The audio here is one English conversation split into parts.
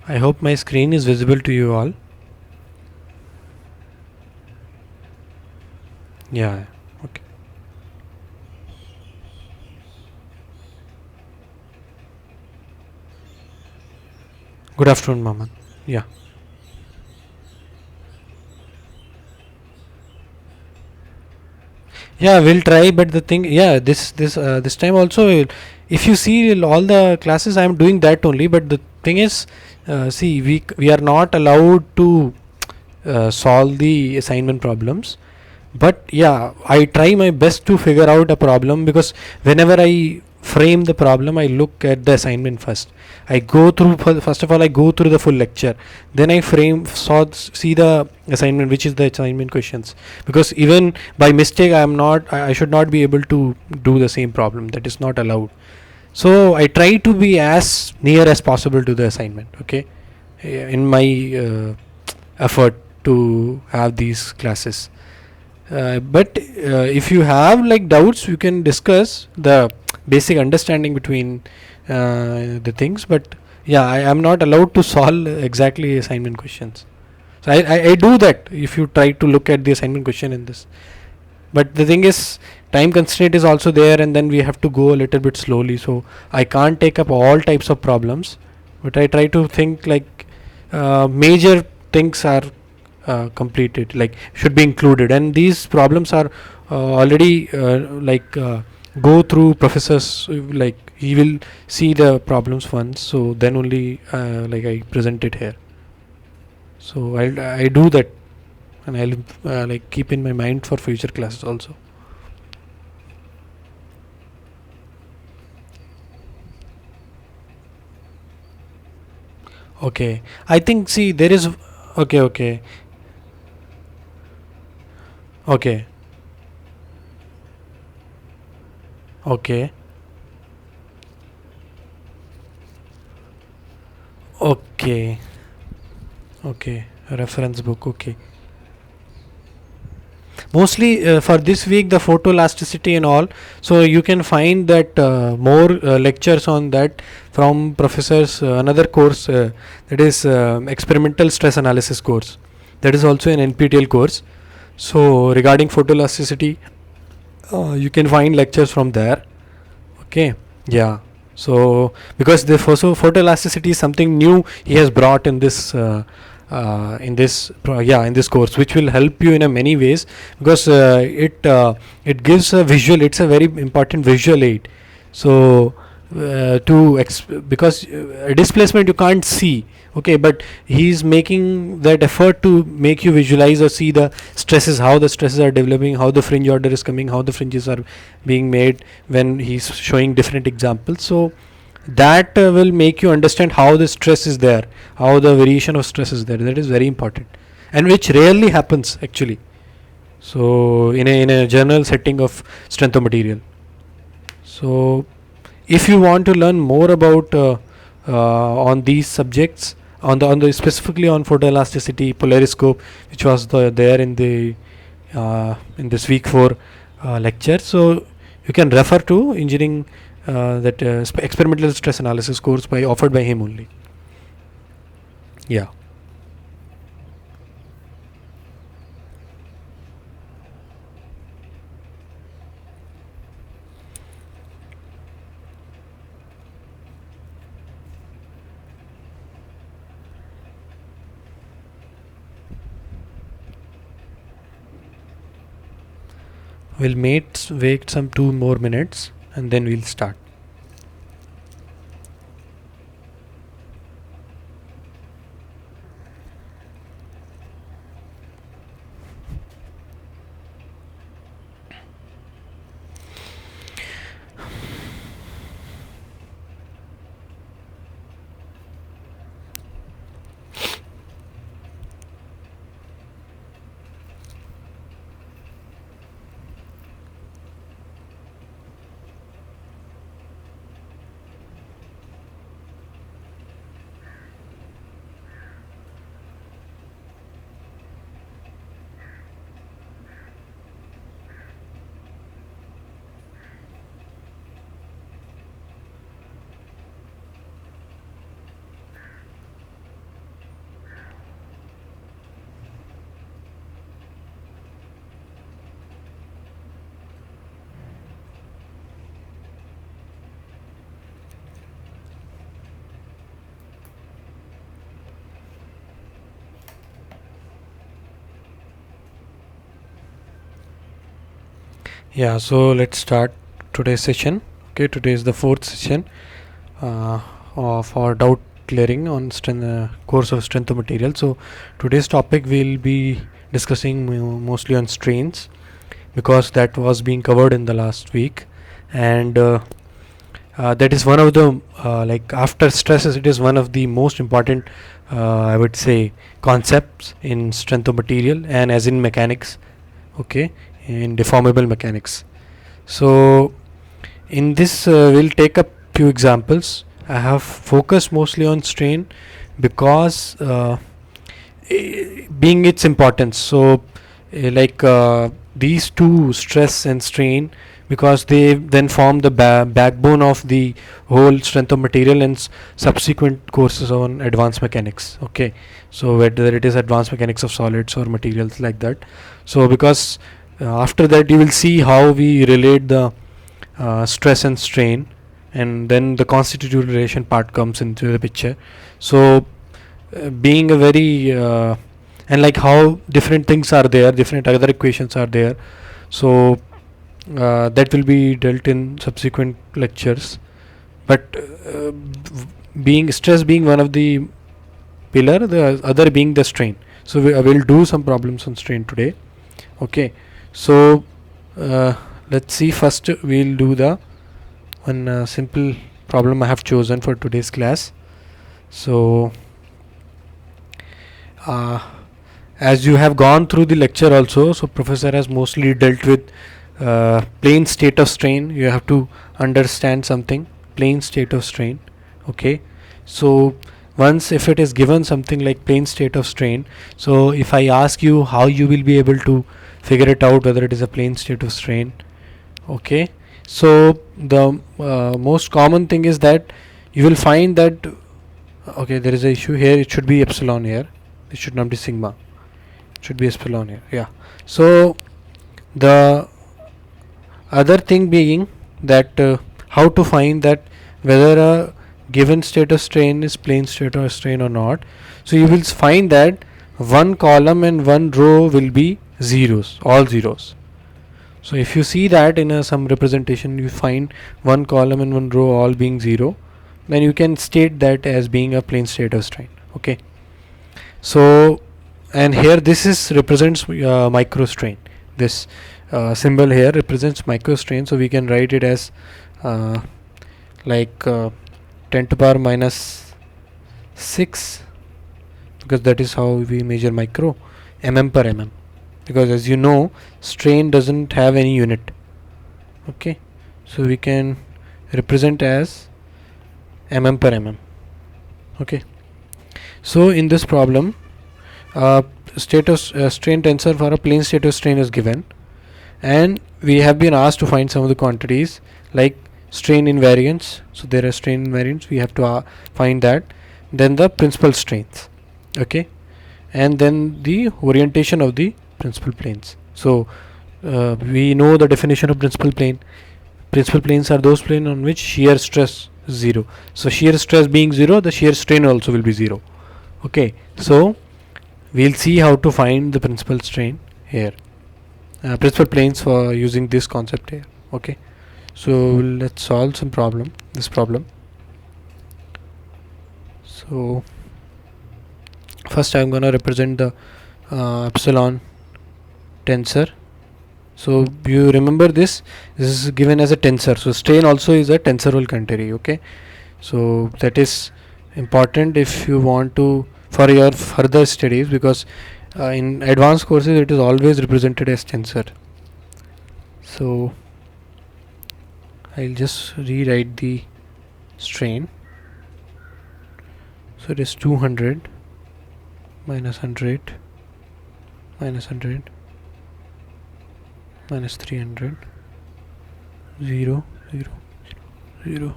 I hope my screen is visible to you all. Yeah. Okay. Good afternoon, Maman. Yeah. Yeah, we'll try. But the thing, yeah, this time also, if you see all the classes, I'm doing that only. But the thing is, see, we are not allowed to solve the assignment problems. But yeah, I try my best to figure out a problem, because whenever I frame the problem, I look at the assignment first. I go through, first of all, I go through the full lecture, then I see the assignment, which is the assignment questions, because even by mistake I should not be able to do the same problem. That is not allowed. So I try to be as near as possible to the assignment, okay, in my effort to have these classes. But if you have like doubts, you can discuss the basic understanding between the things. But yeah, I am not allowed to solve exactly assignment questions. So I do that if you try to look at the assignment question in this. But the thing is, time constraint is also there, and then we have to go a little bit slowly. So I can't take up all types of problems, but I try to think like major things are completed, like should be included, and these problems are already go through professors, like he will see the problems once, so then only like I present it here. So I do that, and I'll like keep in my mind for future classes also. Okay, I think, see, there is, okay, okay, okay, okay, okay, okay, reference book, okay. Mostly for this week, the photo elasticity and all, so you can find that more lectures on that from professors, another course, that is experimental stress analysis course, that is also an NPTEL course. So regarding photoelasticity, you can find lectures from there. Okay. Yeah. So because the photoelasticity is something new he has brought in this in this course, which will help you in a many ways, because it gives a visual, it's a very important visual aid. So because displacement you can't see, okay, but he's making that effort to make you visualize or see the stresses, how the stresses are developing, how the fringe order is coming, how the fringes are being made, when he's showing different examples. So that will make you understand how the stress is there, how the variation of stress is there. That is very important, and which rarely happens actually. So in a general setting of strength of material. So if you want to learn more about on these subjects, on the specifically on photoelasticity, polariscope, which was there in this week 4 lecture, so you can refer to engineering, that experimental stress analysis course by offered by him only. Yeah. We'll wait some 2 more minutes, and then we'll start. Yeah, so let's start today's session. Okay, today is the fourth session of our doubt clearing on course of strength of material. So today's topic will be discussing mostly on strains, because that was being covered in the last week, and that is one of the like after stresses, it is one of the most important, I would say, concepts in strength of material and as in mechanics. Okay, in deformable mechanics. So in this we'll take up few examples. I have focused mostly on strain because being its importance. So these two, stress and strain, because they then form the backbone of the whole strength of material and subsequent courses on advanced mechanics. Okay, so whether it is advanced mechanics of solids or materials like that. So because after that you will see how we relate the stress and strain, and then the constitutive relation part comes into the picture. So being a very and like how different things are there, different other equations are there. So that will be dealt in subsequent lectures. But being stress being one of the pillar, the other being the strain. So I will do some problems on strain today. Okay, so uh, let's see. First we'll do the one simple problem I have chosen for today's class. So uh, as you have gone through the lecture also, so professor has mostly dealt with plane state of strain. You have to understand something, plane state of strain. Okay, so once if it is given something like plane state of strain, so if I ask you, how you will be able to figure it out whether it is a plane state of strain? Okay, so the most common thing is that you will find that, okay, there is a issue here, it should be epsilon here, it should not be sigma, it should be epsilon here. Yeah, so the other thing being that how to find that whether a given state of strain is plane state of strain or not. So you will find that one column and one row will be zeros, all zeros. So if you see that in some representation you find one column and one row all being zero, then you can state that as being a plane state of strain. Okay, so and here this is represents micro strain. This symbol here represents micro strain, so we can write it as uh, like 10 to power minus 6, because that is how we measure micro, mm per mm, because as you know strain doesn't have any unit. Okay, so we can represent as mm per mm. Okay, so in this problem state of strain tensor for a plane state of strain is given, and we have been asked to find some of the quantities like strain invariance. So there are strain invariants, we have to find that, then the principal strains. Okay, and then the orientation of the principal planes. So we know the definition of principal plane. Principal planes are those planes on which shear stress is 0. So shear stress being 0, the shear strain also will be 0. Okay, so we'll see how to find the principal strain here, principal planes, for using this concept here. Okay, so let's solve this problem. So first I'm gonna represent the epsilon tensor. So you remember this is given as a tensor, so strain also is a tensorable quantity. Okay, so that is important if you want to for your further studies, because in advanced courses it is always represented as tensor. So I'll just rewrite the strain. So it is 200 minus 100 minus 100 minus 300 0 0 0 0.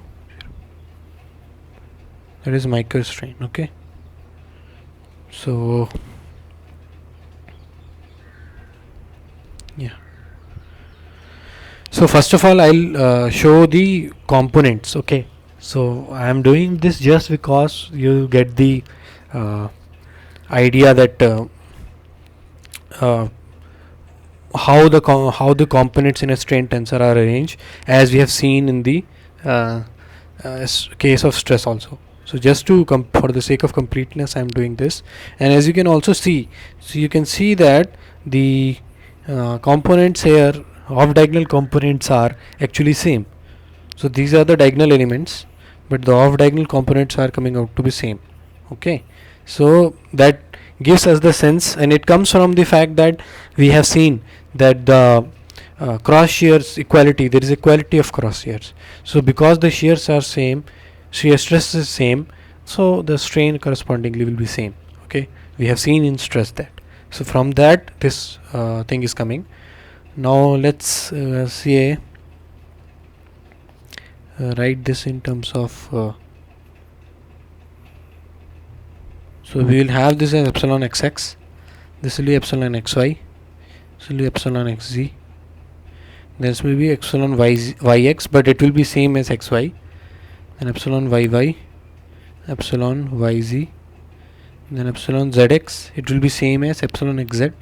That is micro strain. Okay, so yeah, so first of all I'll show the components. Okay, so I am doing this just because you get the idea that how the components in a strain tensor are arranged, as we have seen in the uh, case of stress also. So just to for the sake of completeness, I am doing this. And as you can also see, so you can see that the components here, off diagonal components, are actually same. So these are the diagonal elements, but the off diagonal components are coming out to be same. Okay, so that gives us the sense, and it comes from the fact that we have seen that the cross shears equality, there is equality of cross shears. So because the shears are same, shear stress is same, so the strain correspondingly will be same. Okay, we have seen in stress that. So from that this thing is coming. Now let's say write this in terms of so we will have this as epsilon xx, this will be epsilon xy, this will be epsilon xz, this will be epsilon yx, but it will be same as xy, then epsilon yy, epsilon yz, then epsilon zx, it will be same as epsilon xz,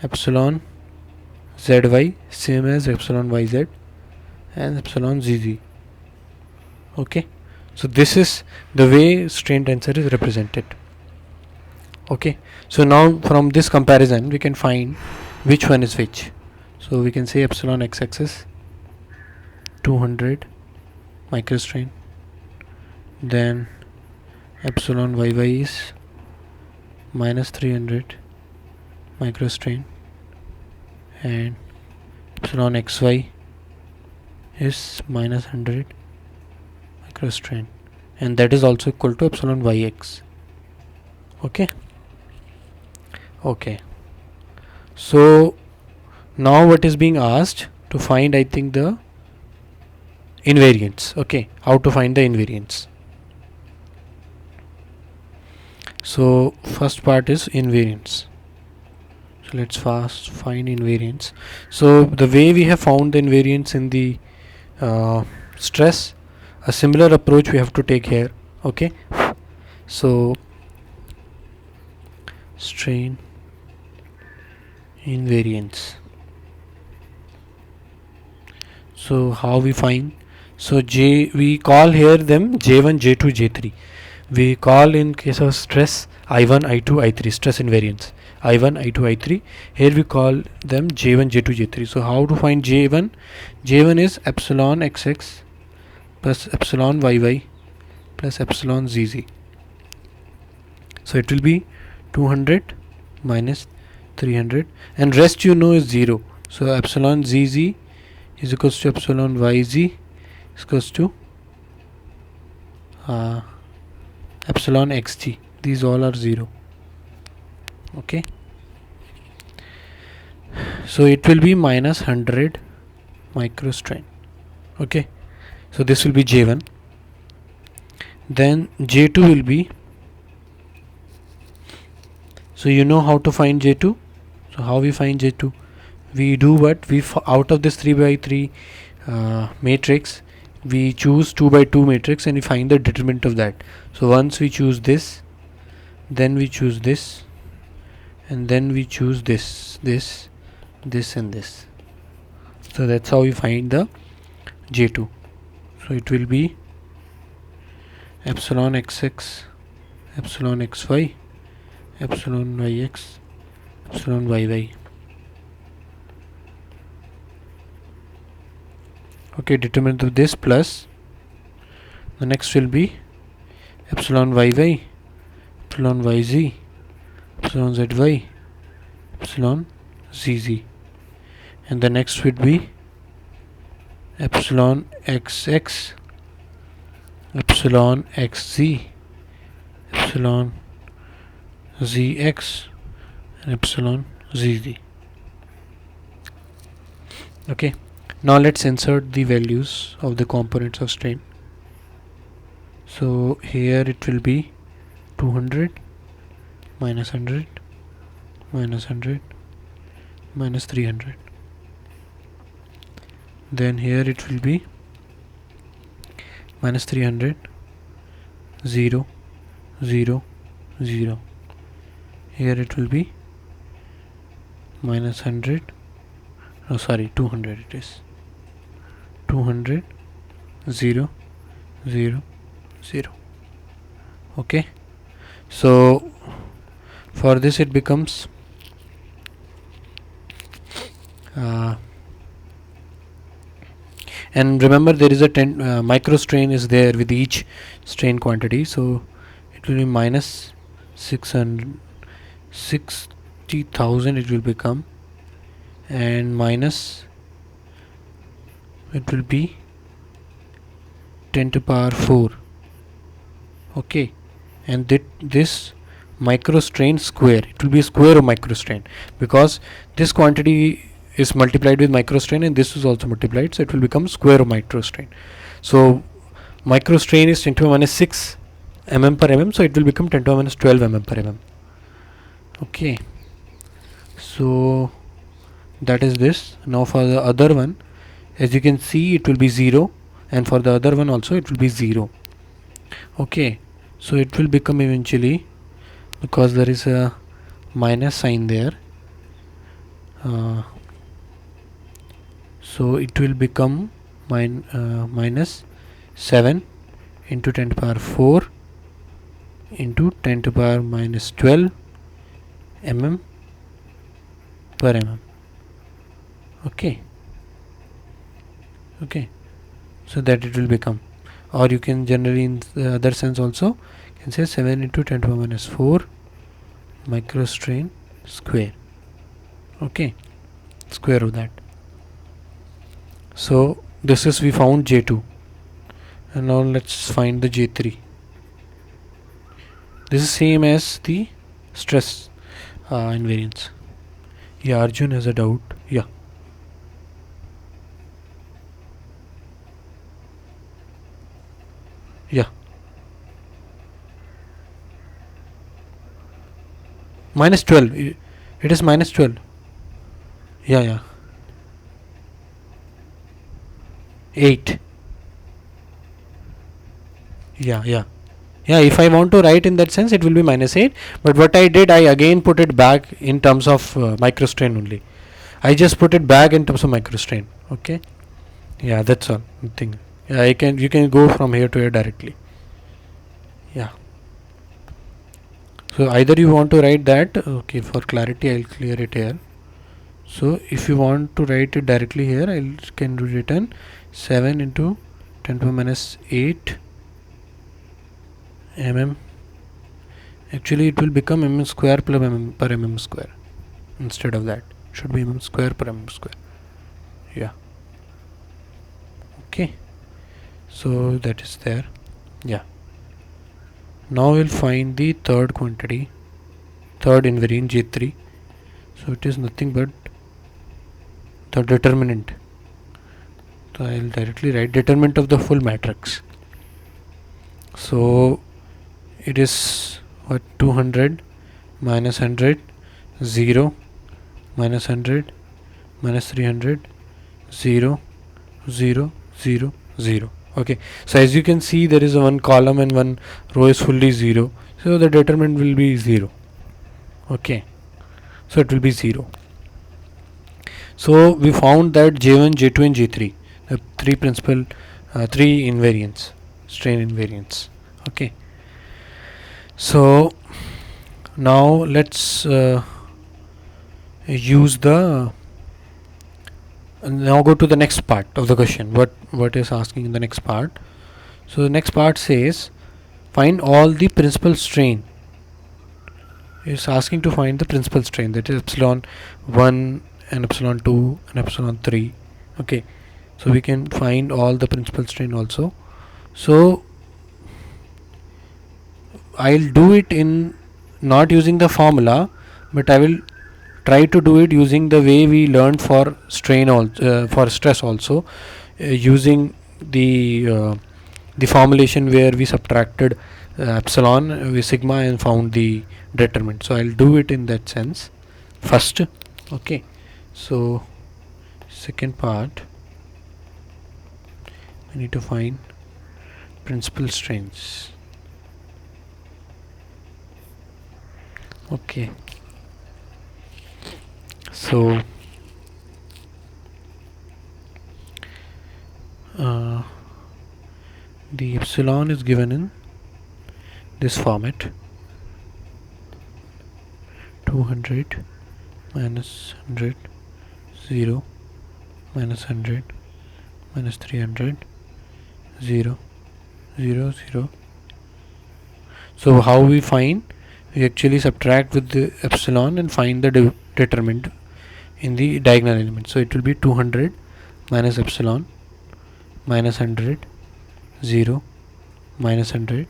epsilon zy same as epsilon yz, and epsilon zz. Okay, so this is the way strain tensor is represented. Okay, so now from this comparison we can find which one is which. So we can say epsilon x-axis 200 microstrain, then epsilon yy is minus 300 microstrain, and epsilon xy is minus 100 microstrain, and that is also equal to epsilon yx. Okay, okay, so now what is being asked to find, I think, the invariance. Okay, how to find the invariance. So first part is invariance. So let's fast find invariance. So the way we have found the invariance in the stress, a similar approach we have to take here. Okay, so strain invariance. So how we find? So J, we call here them J1, J2, J3. We call in case of stress I1, I2, I3, stress invariance I1, I2, I3. Here we call them J1, J2, J3. So how to find J1? J1 is epsilon xx plus epsilon yy plus epsilon zz. So it will be 200 minus 300, and rest you know is 0. So epsilon zz is equals to epsilon yz is equals to epsilon xg. These all are 0. Okay, so it will be minus 100 microstrain. Okay, so this will be J1. Then J2 will be, so you know how to find J2. So how we find J2? We do what? We out of this 3 by 3 matrix, we choose 2 by 2 matrix and we find the determinant of that. So once we choose this, then we choose this, and then we choose this, this, this, and this. So that's how we find the J2. So it will be epsilon xx, epsilon xy, epsilon yx, epsilon yy. Okay, determinant of this plus the next will be epsilon yy, epsilon yz, epsilon zy, epsilon zz, and the next would be epsilon xx, epsilon xz, epsilon zx, and epsilon zz. Okay, now let's insert the values of the components of strain. So here it will be 200 minus 100 minus 100 minus 300. Then here it will be minus 300 0 0 0. Here it will be minus 100 oh sorry, 200 it is. 200 0 0 0. Okay, so for this it becomes and remember there is a 10 micro strain is there with each strain quantity, so it will be minus 660,000 it will become, and minus it will be 10 to power 4. Okay, and this micro strain square, it will be a square of micro strain, because this quantity is multiplied with micro strain and this is also multiplied, so it will become square of micro strain. So micro strain is 10 to the minus 6 mm per mm, so it will become 10 to the minus 12 mm per mm. Okay, so that is this. Now for the other one, as you can see, it will be 0, and for the other one also it will be 0. Okay, so it will become eventually, because there is a minus sign there, so it will become minus 7 into 10 to the power 4 into 10 to the power minus 12 mm per mm. Okay, so that it will become, or you can generally in the other sense also can say 7 into 10 to the minus 4 microstrain square. Okay, square of that. So this is, we found J2, and now let's find the J3. This is same as the stress invariance. Yeah, Arjun has a doubt. Yeah. Yeah. Minus 12. It is minus 12. Yeah. 8. Yeah. If I want to write in that sense, it will be minus 8. But what I did, I again put it back in terms of microstrain only. I just put it back in terms of microstrain. Okay. Yeah, that's all. Thing. Yeah, you can go from here to here directly. Yeah. So either you want to write that. Okay, for clarity, I'll clear it here. So if you want to write it directly here, I can written 7 into 10 to the minus 8 mm. Actually, it will become mm square plus mm per mm square. Instead of that, should be mm square per mm square. Yeah. Okay. So that is there. Yeah. Now we'll find the third quantity, third invariant J3. So it is nothing but the determinant. So I'll directly write determinant of the full matrix. So it is what, 200 minus 100 0 minus 100 minus 300 0 0 0 0. Okay, so as you can see, there is a one column and one row is fully 0, so the determinant will be 0. Okay, so it will be 0. So we found that J1, J2 and J3, the three principal three invariants, strain invariants. Okay, so now let's use the now go to the next part of the question. What is asking in the next part? So the next part says find all the principal strain. It's asking to find the principal strain, that is epsilon 1 and epsilon 2 and epsilon 3. Okay, so we can find all the principal strain also. So I'll do it in not using the formula, but I will try to do it using the way we learned for strain for stress also, using the formulation where we subtracted epsilon with sigma and found the determinant. So I'll do it in that sense first. Okay, so second part, I need to find principal strains. Okay, so uh, the epsilon is given in this format: 200 minus 100, 0 minus 100 minus 300, 0 0 0. So how we find? We actually subtract with the epsilon and find the determinant in the diagonal element. So it will be 200 minus epsilon minus 100, 0 minus 100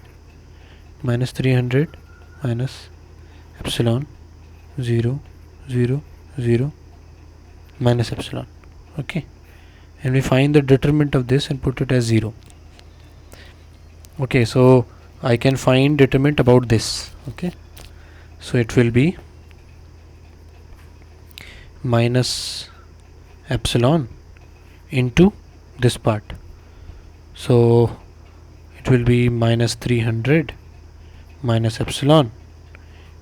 minus 300 minus epsilon, 0 0 0 minus epsilon. Okay, and we find the determinant of this and put it as 0. Okay, so I can find determinant about this. Okay, so it will be minus epsilon into this part. So it will be minus 300 minus epsilon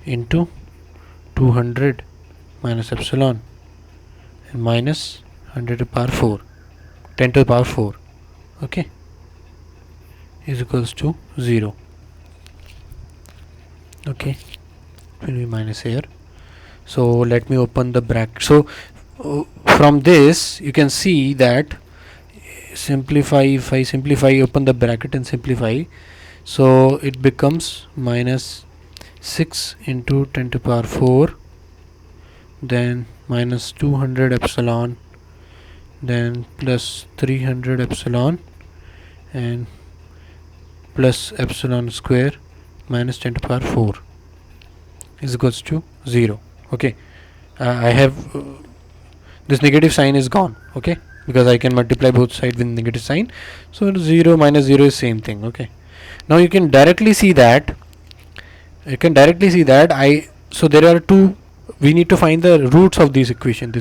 into 200 minus epsilon and minus 100 to the power 4, 10 to the power 4. Okay, is equals to 0. Okay, it will be minus here. So let me open the bracket. So from this you can see that simplify, if I simplify, open the bracket and simplify, so it becomes minus 6 into 10 to the power 4, then minus 200 epsilon, then plus 300 epsilon, and plus epsilon square minus 10 to the power 4 is equals to 0. Okay, I have this negative sign is gone. Okay, because I can multiply both sides with negative sign, so 0 minus 0 is same thing. Okay, now you can directly see that so there are two, we need to find the roots of this equation.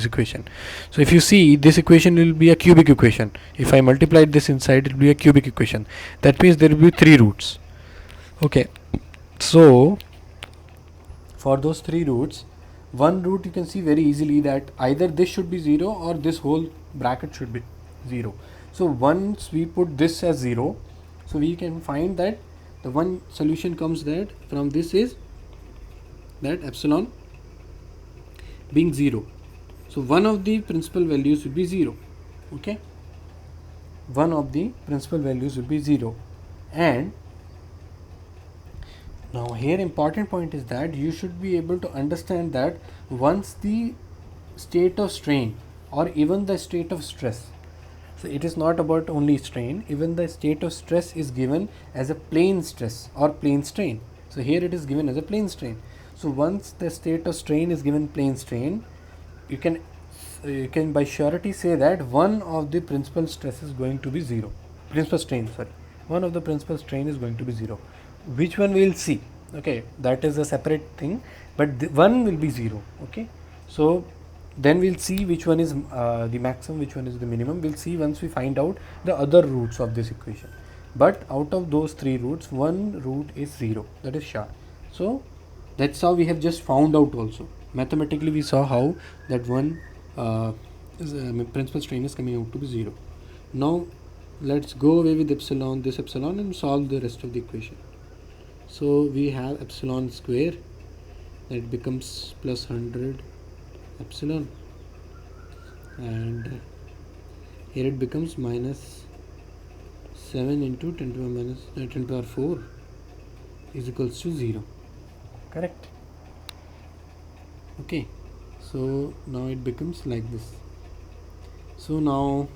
So if you see, this equation will be a cubic equation. If I multiply this inside, it will be a cubic equation. That means there will be 3 roots. Okay, so for those 3 roots, one root you can see very easily that either this should be 0 or this whole bracket should be 0. So once we put this as 0, so we can find that the one solution comes that from this is that epsilon being 0. So one of the principal values will be 0. Okay, one of the principal values will be 0. And now here important point is that you should be able to understand that once the state of strain or even the state of stress, so it is not about only strain, even the state of stress is given as a plane stress or plane strain. So here it is given as a plane strain. So once the state of strain is given plane strain, you can by surety say that one of the principal stress is going to be 0. Principal strain, sorry, one of the principal strain is going to be 0. Which one we will see? Okay, that is a separate thing, but the one will be 0. Okay, so then we'll see which one is the maximum, which one is the minimum. We'll see once we find out the other roots of this equation. But out of those 3 roots, one root is 0, that is sure. So that's how we have just found out. Also mathematically we saw how that one principal strain is coming out to be 0. Now let's go away with epsilon, this epsilon, and solve the rest of the equation. So we have epsilon square, that becomes plus 100 epsilon, and here it becomes minus 7 into 10 to the minus 10 to the power 4 is equals to 0. Correct? Okay, so now it becomes like this. So now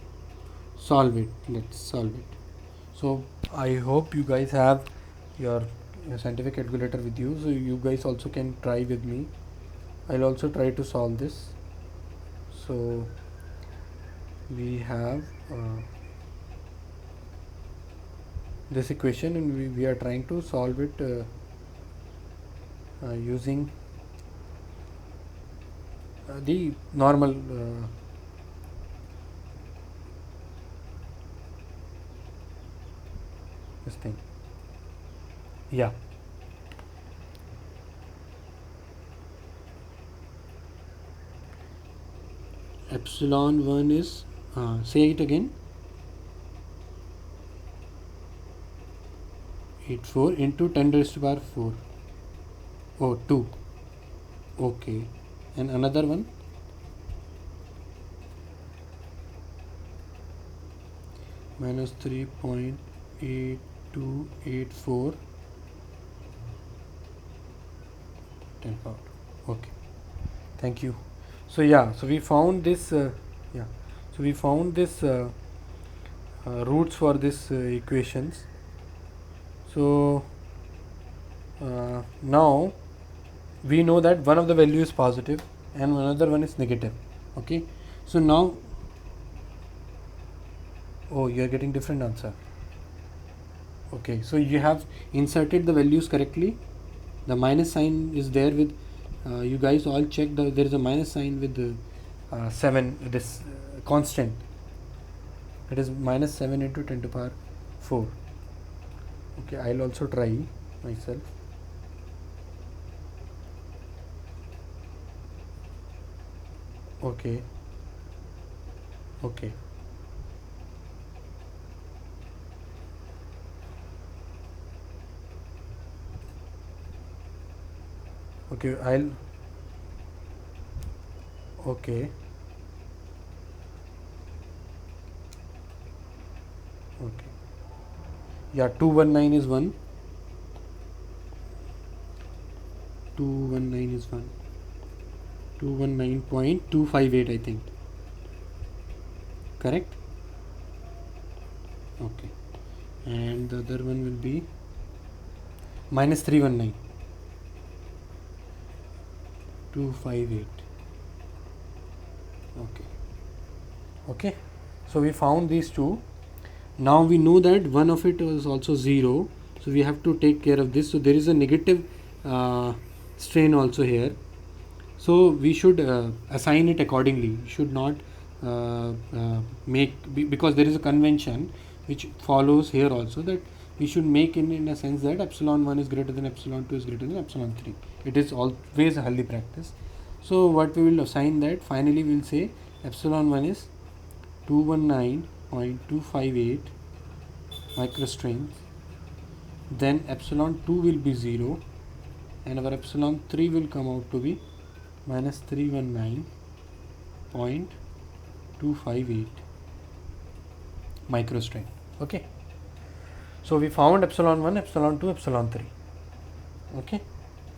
solve it. Let's solve it. So I hope you guys have your scientific calculator with you, so you guys also can try with me. I'll also try to solve this. So we have this equation, and we are trying to solve it using the normal this thing. Yeah, epsilon 1 is say it again. 84 into 10 raised to the power 4. Oh, 2. Okay. And another one? Minus 3.8284 10 power. Okay. Thank you. So yeah, so we found this roots for this equations. So now we know that one of the value is positive and another one is negative. Okay, so now, oh, you are getting different answer. Okay, so you have inserted the values correctly. The minus sign is there with you guys all check there is a minus sign with the 7, this constant, it is minus 7 into 10 to the power 4. Okay, I'll also try myself. Okay. Okay. Okay, I'll. Okay. Okay. Yeah, 219 is 1. 219 is 1. 219.258, I think. Correct? Okay. And the other one will be minus 319. 258. Okay. Okay. So we found these two. Now we know that one of it was also 0. So we have to take care of this. So there is a negative strain also here. So we should assign it accordingly. We should not because there is a convention which follows here also, that we should make in a sense that epsilon 1 is greater than epsilon 2 is greater than epsilon 3. It is always a early practice. So what we will assign that, finally we will say epsilon 1 is 219.258 microstrains, then epsilon 2 will be 0 and our epsilon 3 will come out to be minus 319.258 microstrain. Okay, so we found epsilon 1, epsilon 2, epsilon 3. Okay,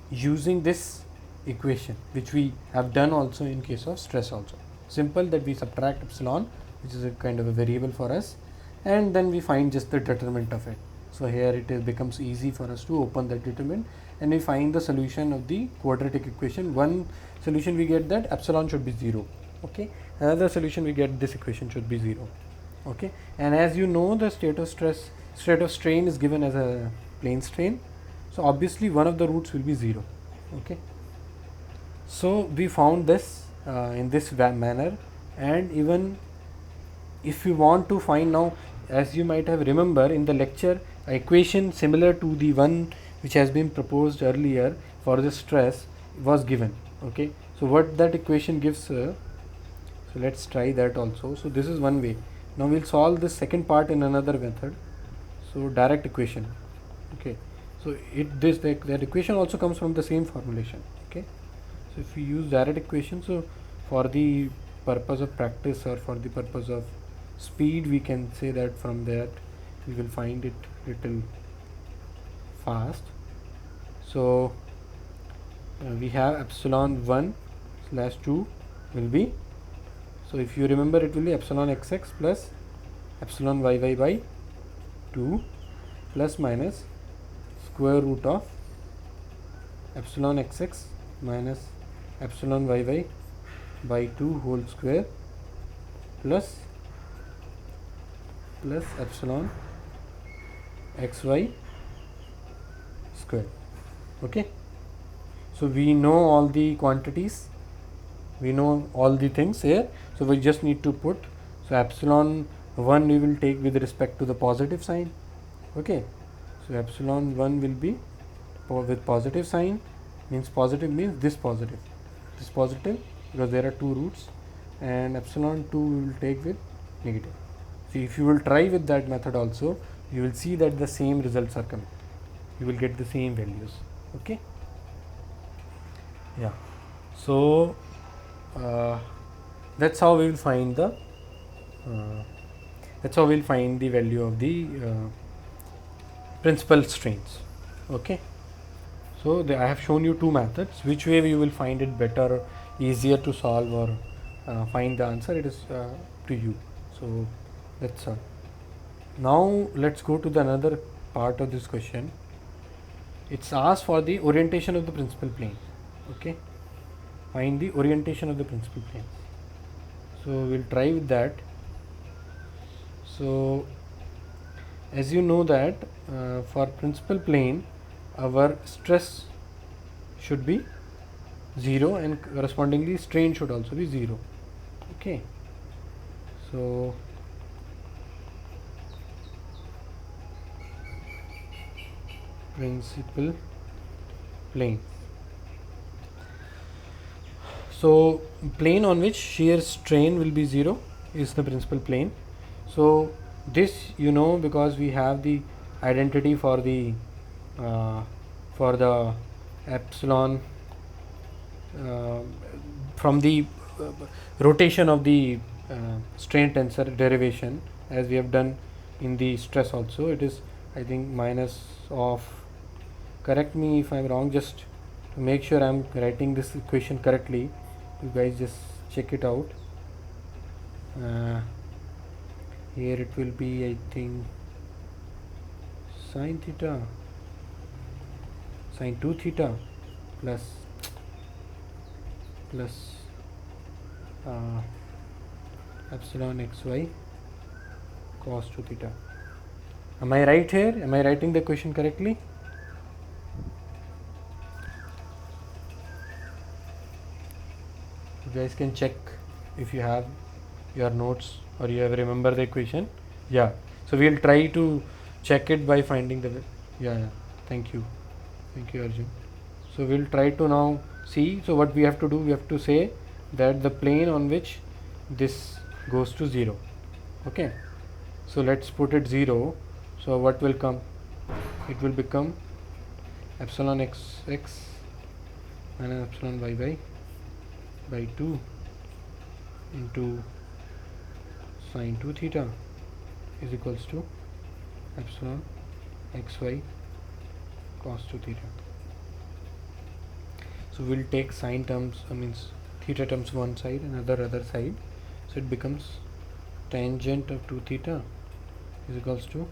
using this equation which we have done also in case of stress also. Simple, that we subtract epsilon, which is a kind of a variable for us, and then we find just the determinant of it. So here it becomes easy for us to open that determinant and we find the solution of the quadratic equation. One solution we get that epsilon should be 0. Okay, another solution we get this equation should be 0. Okay, and as you know, the state of strain is given as a plane strain, so obviously one of the roots will be 0. Okay, so we found this in this manner. And even if you want to find now, as you might have remember in the lecture, a equation similar to the one which has been proposed earlier for the stress was given. Okay, so what that equation gives, so let's try that also. So this is one way. Now we'll solve the second part in another method. So direct equation. Okay, so that equation also comes from the same formulation. Okay, so if we use direct equation, so for the purpose of practice or for the purpose of speed, we can say that from that we will find it little fast. So we have epsilon 1 slash 2 will be, so if you remember, it will be epsilon xx plus epsilon yy by 2 plus minus square root of epsilon xx minus epsilon yy by 2 whole square plus epsilon xy square. Okay, so we know all the quantities, we know all the things here, so we just need to put, so epsilon 1 we will take with respect to the positive sign. Okay, so epsilon 1 will be with positive sign, means positive means this positive because there are two roots, and epsilon 2 we will take with negative. See, if you will try with that method also, you will see that the same results are coming. you will get the same values. Okay. Yeah. So that's how we will find the uh, value of the principal strains. Okay. So I have shown you two methods. Which way you will find it better, easier to solve, or find the answer, it is to you. So that's all. Now let's go to the another part of this question. It's asked for the orientation of the principal plane. Okay, find the orientation of the principal plane. So we'll try with that. So as you know that for principal plane, our stress should be 0 and correspondingly strain should also be 0. Okay, so principal plane. So plane on which shear strain will be 0 is the principal plane. So this you know because we have the identity for the uh, epsilon uh, from the rotation of the strain tensor derivation, as we have done in the stress also. It is, I think, minus of, correct me if I am wrong, just to make sure I am writing this equation correctly, you guys just check it out. Here it will be, I think, sine 2 theta plus uh, epsilon xy cos 2 theta. Am I right here? Am I writing the equation correctly? You guys can check if you have your notes or you have remember the equation. Yeah, so we'll try to check it by finding the yeah. Thank you Arjun. So we'll try to now see. So what we have to do, we have to say that the plane on which this goes to 0. Okay, so let's put it 0. So what will come? It will become epsilon x minus epsilon y by 2 into sine 2 theta is equals to epsilon xy cos 2 theta. So we'll take sine terms, means theta terms one side and other side. So it becomes tangent of 2 theta is equals to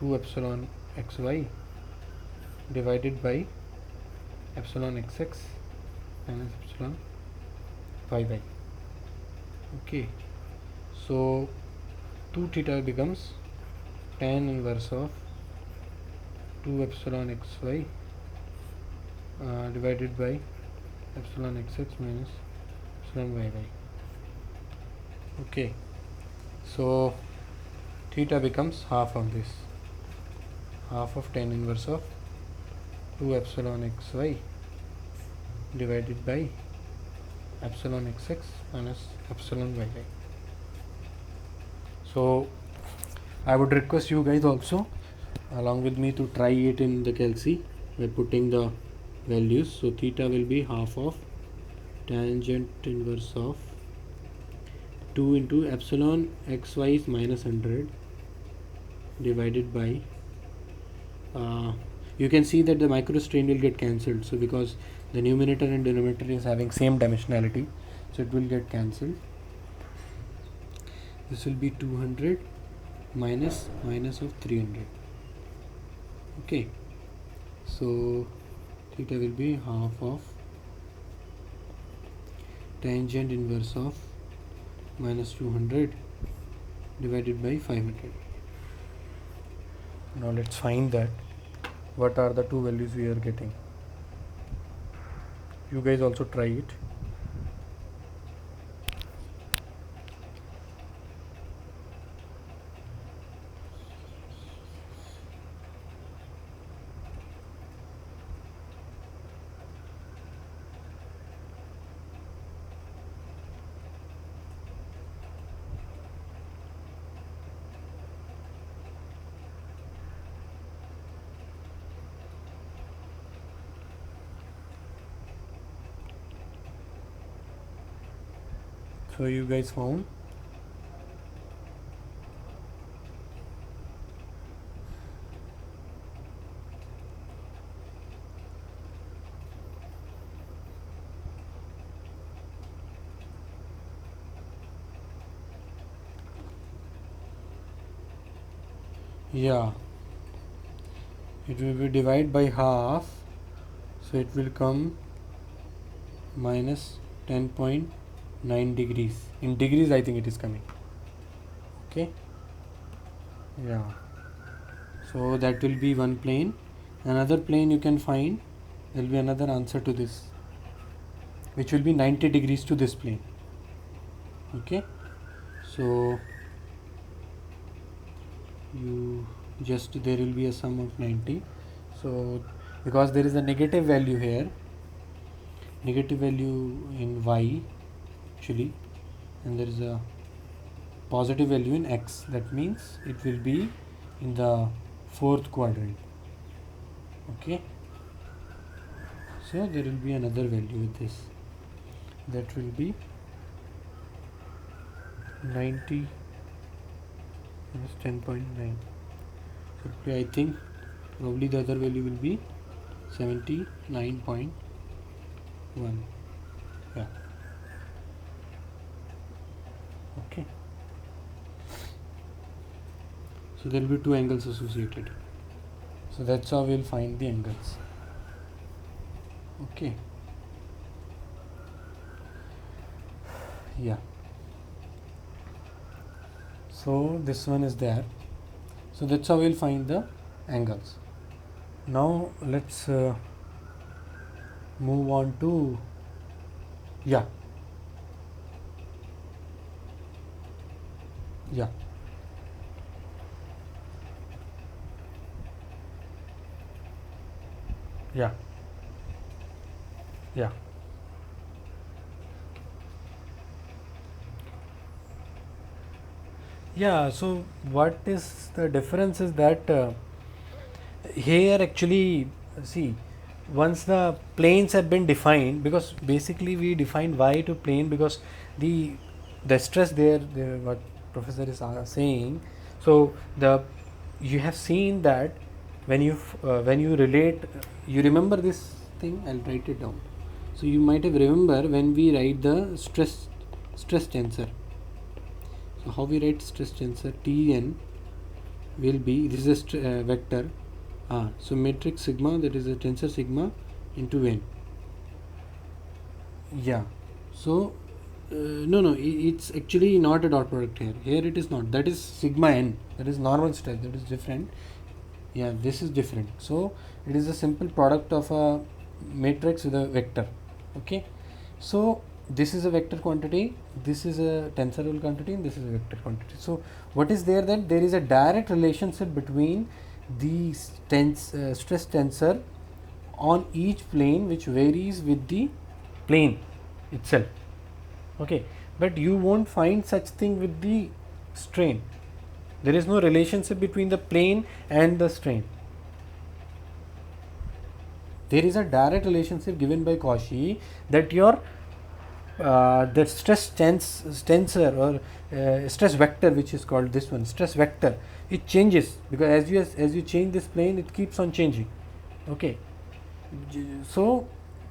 2 epsilon xy divided by epsilon xx minus epsilon y. Okay, so 2 theta becomes tan inverse of 2 epsilon xy divided by epsilon xx minus epsilon y. Okay, so theta becomes half of this, half of tan inverse of 2 epsilon xy divided by epsilon xx minus epsilon y. So I would request you guys also along with me to try it in the calci by putting the values. So theta will be half of tangent inverse of 2 into epsilon xy is minus 100 divided by you can see that the micro strain will get cancelled. So because the numerator and denominator is having same dimensionality, so it will get cancelled. This will be 200 minus of 300. Okay, so theta will be half of tangent inverse of minus 200 divided by 500. Now let's find that what are the two values we are getting. You guys also try it. So you guys found? Yeah, it will be divided by half, so it will come minus 10.9 degrees. In degrees I think it is coming. Okay, yeah, so that will be one plane. Another plane you can find, there will be another answer to this, which will be 90 degrees to this plane. Okay, so you just, there will be a sum of 90. So because there is a negative value here, negative value in y actually, and there is a positive value in x, that means it will be in the fourth quadrant. Okay, so there will be another value with this, that will be 90 minus 10.9. so I think probably the other value will be 79.1. yeah, okay, so there will be two angles associated, so that's how we'll find the angles. Okay, yeah, so this one is there, so that's how we'll find the angles. Now let's move on to, yeah, yeah, yeah, yeah, yeah. So what is the difference is that here actually, see, once the planes have been defined, because basically we defined y to plane because the stress there, what professor is saying. So the, you have seen that when you relate, you remember this thing, I'll write it down. So you might have remember when we write the stress tensor. So how we write stress tensor? Tn will be, this is a vector. So matrix sigma, that is a tensor sigma into n. Yeah, so no, it's actually not a dot product here. Here it is not. That is sigma n. That is normal stress. That is different. Yeah, this is different. So it is a simple product of a matrix with a vector. Okay, so this is a vector quantity, this is a tensorial quantity, and this is a vector quantity. So what is there, that there is a direct relationship between the stress tensor on each plane, which varies with the plane itself. Okay, but you won't find such thing with the strain. There is no relationship between the plane and the strain. There is a direct relationship given by Cauchy that your the stress tensor or stress vector, which is called this one, stress vector, it changes because as you change this plane, it keeps on changing. Okay, so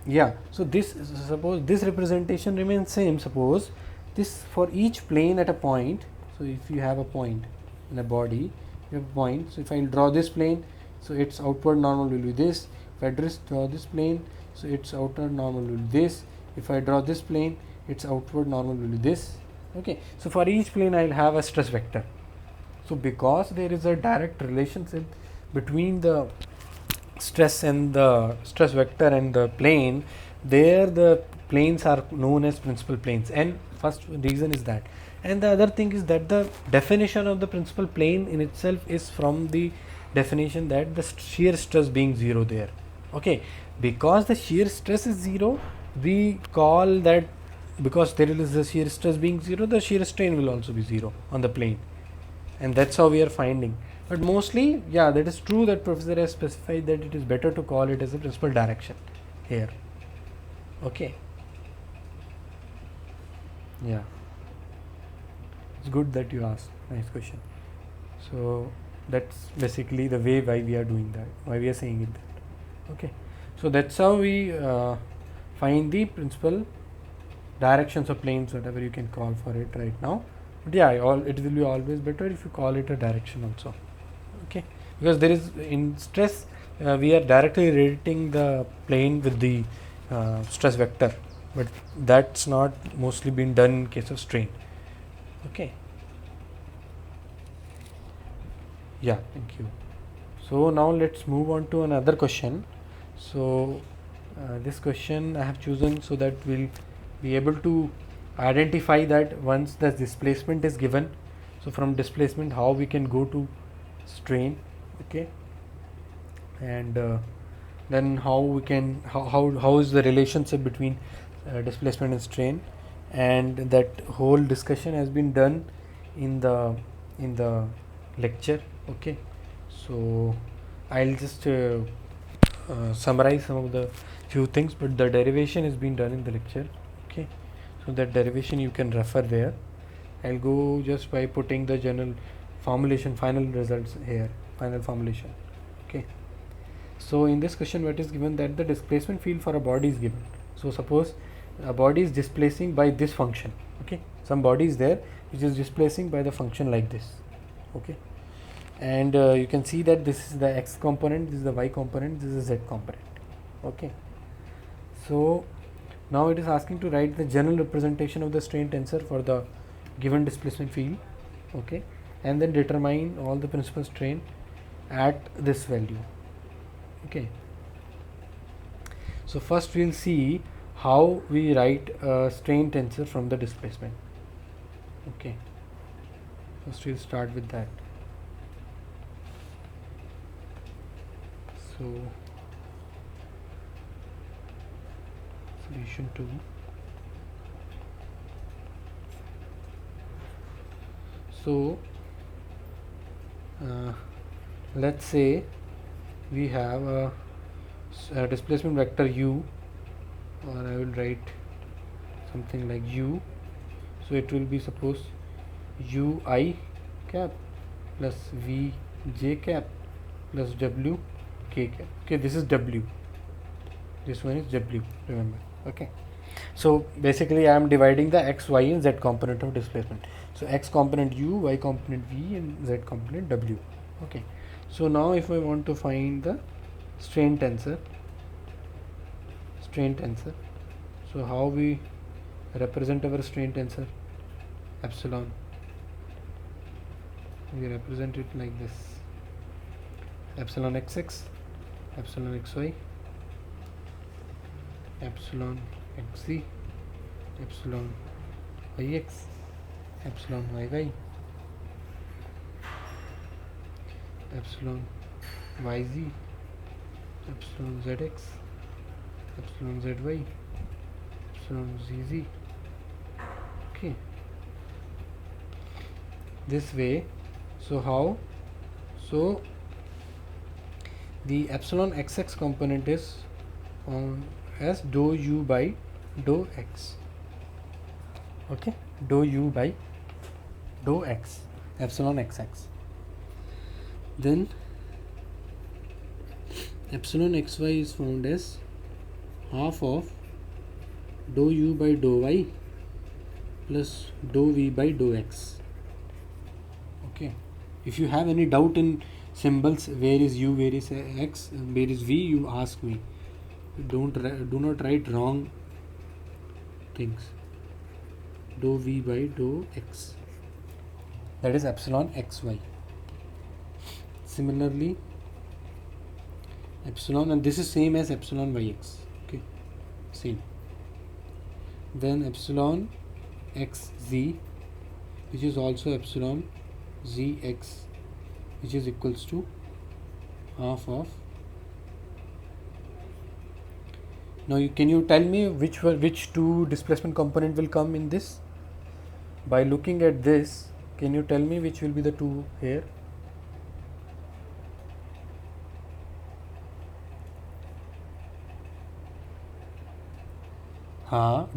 yeah, so this, suppose this representation remains same, suppose this for each plane at a point. So if you have a point in a body, you have a point, so if I draw this plane, so its outward normal will be this. If I draw this plane, so its outward normal will be this. If I draw this plane, its outward normal will be this. Okay, so for each plane I will have a stress vector. So because there is a direct relationship between the stress and the stress vector and the plane, there the planes are known as principal planes, and first reason is that. And the other thing is that the definition of the principal plane in itself is from the definition that the shear stress being zero there. Okay, because the shear stress is zero, we call that, because there is the shear stress being zero, the shear strain will also be zero on the plane, and that's how we are finding. But mostly, yeah, that is true that professor has specified that it is better to call it as a principal direction here. Okay, yeah, It's good that you asked. Nice question. So that's basically the way why we are doing that, why we are saying it that. Okay. So that's how we find the principal directions or planes, whatever you can call for it right now. But yeah, it will be always better if you call it a direction also. Okay, because there is in stress we are directly relating the plane with the stress vector, but that's not mostly been done in case of strain. Okay. Yeah, thank you. So now let's move on to another question. So this question I have chosen so that we'll be able to identify that once the displacement is given, so from displacement how we can go to strain. Okay. And then how we can how is the relationship between displacement and strain, and that whole discussion has been done in the lecture. Okay. So I'll just summarize some of the few things, but the derivation has been done in the lecture. Okay. So that derivation you can refer there. I'll go just by putting the general formulation, final results here, final formulation. Okay. So in this question what is given, that the displacement field for a body is given. So suppose a body is displacing by this function. Okay. Some body is there which is displacing by the function like this. Okay. And you can see that this is the x component, this is the y component, this is the z component. Okay. So now it is asking to write the general representation of the strain tensor for the given displacement field. Okay. And then determine all the principal strain at this value. Okay. So first we'll see how we write a strain tensor from the displacement. Okay. First we'll start with that. So solution 2. So let's say we have a displacement vector u, or I will write something like u. So it will be suppose ui cap plus vj cap plus w k cap. Okay, this is w, this one is w, remember. Okay. So basically I am dividing the x, y and z component of displacement. So x component u, y component v and z component w. Okay. So now if I want to find the strain tensor, so how we represent our strain tensor? Epsilon, we represent it like this: epsilon xx, epsilon xy, epsilon xz, epsilon yx, epsilon yy, epsilon yz, epsilon zx, epsilon zy, epsilon zz. Okay, this way. So how? So the epsilon xx component is as dou u by dou x. Okay, dou u by dou x, epsilon xx. Then epsilon xy is found as half of dou u by dou y plus dou v by dou x. Okay. If you have any doubt in symbols, where is u, where is x, where is v, you ask me. Do not write wrong things. Dou v by dou x, that is epsilon xy. Similarly epsilon, and this is same as epsilon yx. Okay, same. Then epsilon xz, which is also epsilon zx, which is equals to half of. Now can you tell me which two displacement component will come in this? By looking at this, can you tell me which will be the two here?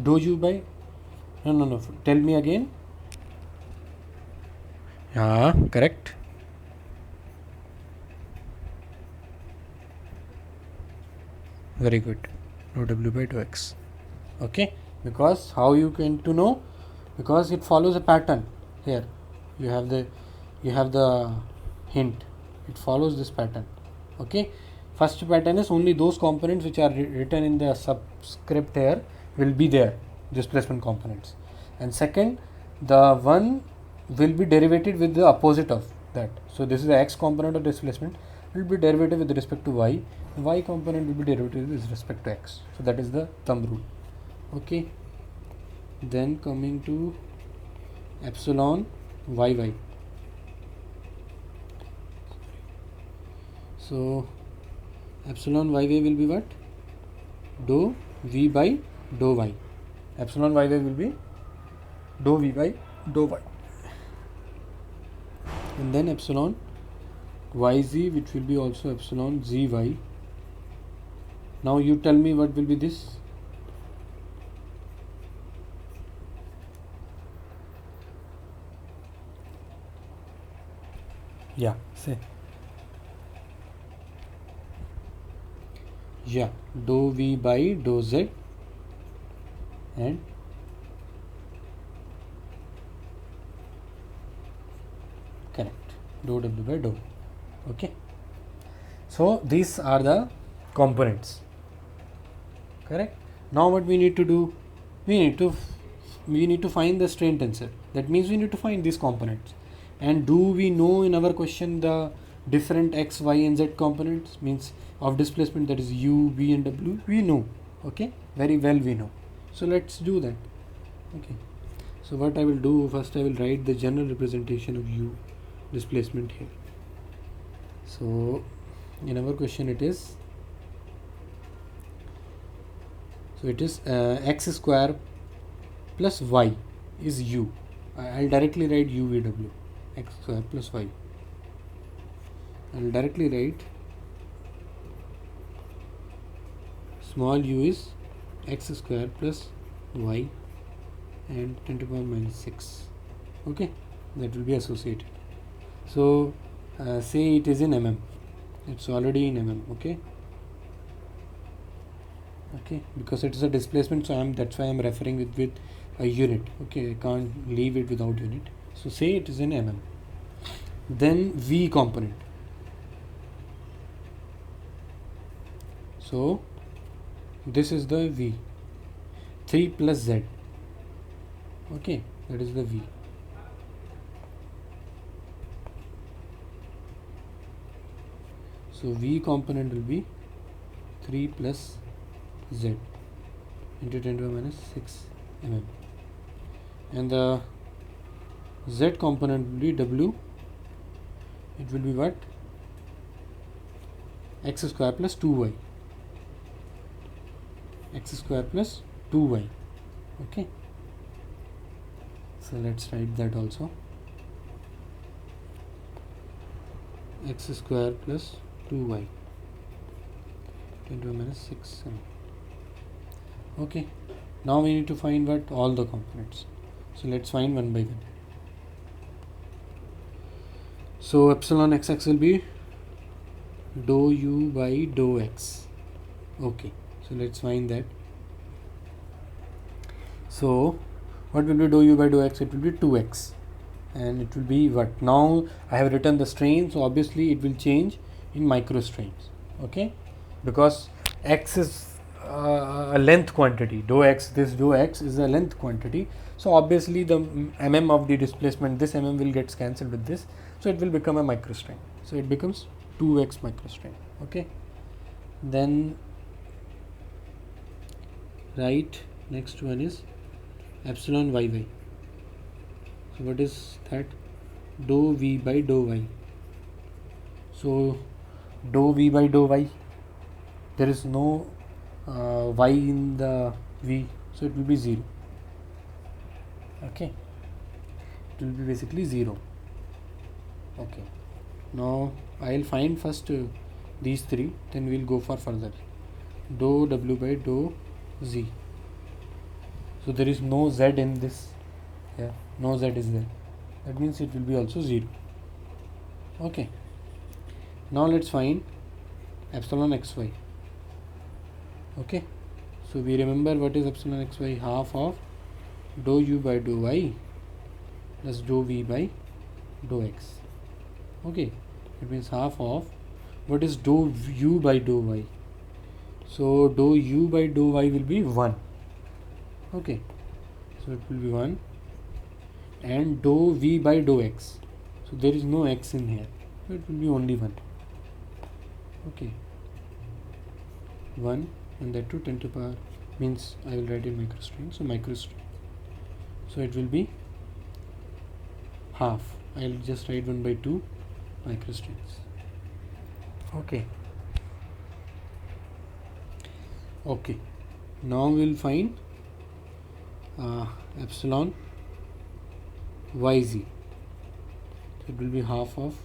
Dou u by, no, tell me again. Yeah, correct. Very good. Dou w by dou x. Okay, because how you can to know, because it follows a pattern. Here you have the hint, it follows this pattern. Okay, first pattern is only those components which are written in the subscript here will be there, displacement components. And second, the one will be derivated with the opposite of that. So this is the x component of displacement will be derivative with respect to y component will be derivative with respect to x. So that is the thumb rule. Okay, then coming to epsilon yy. So epsilon yy will be what? Dou v by dou y. Epsilon yy will be dou v by dou y. And then epsilon yz, which will be also epsilon zy. Now you tell me what will be this? Yeah, say. Yeah, dou v by dou z and correct, dou w by dou. Okay, so these are the components. Correct. Now what we need to do? We need to find the strain tensor. That means we need to find these components. And do we know in our question the different x, y, and z components means of displacement, that is u, v, and w? We know. Okay, very well we know. So let's do that. Okay. So what I will do first, I will write the general representation of u displacement here. So in our question it is. So it is x square plus y is u. I'll directly write u v w, x square plus y. I'll directly write small u is x square plus y and 10 to the power minus 6. Okay, that will be associated. So say it is in mm. It's already in mm. Okay. Okay, because it is a displacement, so that's why I'm referring with a unit. Okay, I can't leave it without unit. So say it is in mm. Then v component. So this is the v, 3 plus z. Okay, that is the v. So v component will be 3 plus z into 10 to the minus 6 mm, and the z component will be w. It will be what? X square plus 2y. X square plus 2y. Okay, so let's write that also. X square plus 2y 10 to the minus 6 mm. Okay, now we need to find what? All the components. So let's find one by one. So epsilon xx will be dou u by dou x. Okay, so let's find that. So what will be dou u by dou x? It will be 2x, and it will be what? Now I have written the strain, so obviously it will change in micro strains. Okay, because x is a length quantity. Dou x, this dou x is a length quantity, so obviously the mm of the displacement, this mm will get cancelled with this, so it will become a microstrain. So it becomes 2x microstrain. Okay, then right, next one is epsilon yy. So what is that? Dou v by dou y. So dou v by dou y, there is no y in the v, so it will be 0. Okay, it will be basically 0. Okay, now I'll find first these three, then we'll go for further. Dou w by dou z. So there is no z in this. Yeah, no z is there. that means it will be also 0. Okay, now let's find epsilon xy. Okay, so we remember what is epsilon xy, half of dou u by dou y plus dou v by dou x. Okay, it means half of what is dou u by dou y. So dou u by dou y will be 1. Okay, so it will be 1, and dou v by dou x, so there is no x in here, so it will be only 1. Okay, 1, and that to 10 to power means I will write in microstrain, so microstrain, so it will be half. I will just write 1 by 2 microstrains. Okay, okay, now we will find epsilon yz. So it will be half of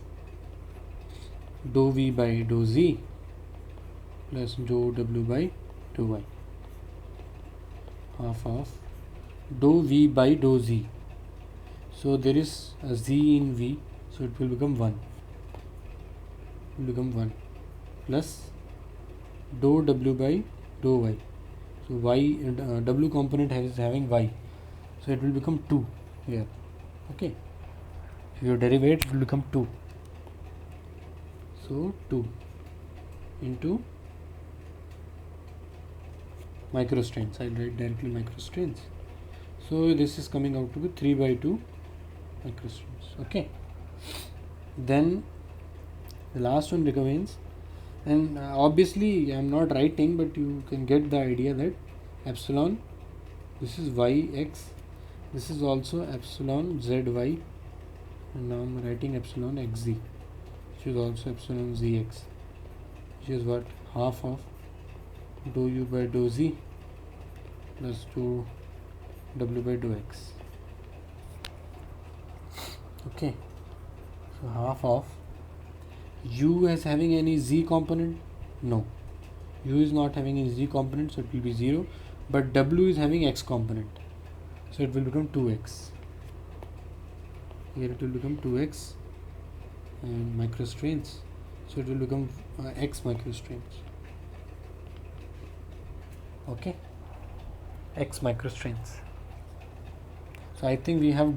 dou v by dou z plus dou w by dou y, half of dou v by dou z. So there is a z in v, so it will become 1. It will become 1 plus dou w by dou y. So y w component is having y, so it will become 2 here. Okay, if you derivate, it will become 2. So 2 into microstrains. I will write directly microstrains. So this is coming out to be 3 by 2 microstrains. Okay, then the last one remains, and obviously I am not writing, but you can get the idea that epsilon, this is yx, this is also epsilon zy, and now I am writing epsilon xz, which is also epsilon zx, which is what, half of dou u by dou z plus dou w by dou x. Okay, so half of u is having any z component? No, u is not having any z component, so it will be 0, but w is having x component, so it will become 2x. Here it will become 2x and microstrains, so it will become x microstrains. Okay, x microstrains. So I think we have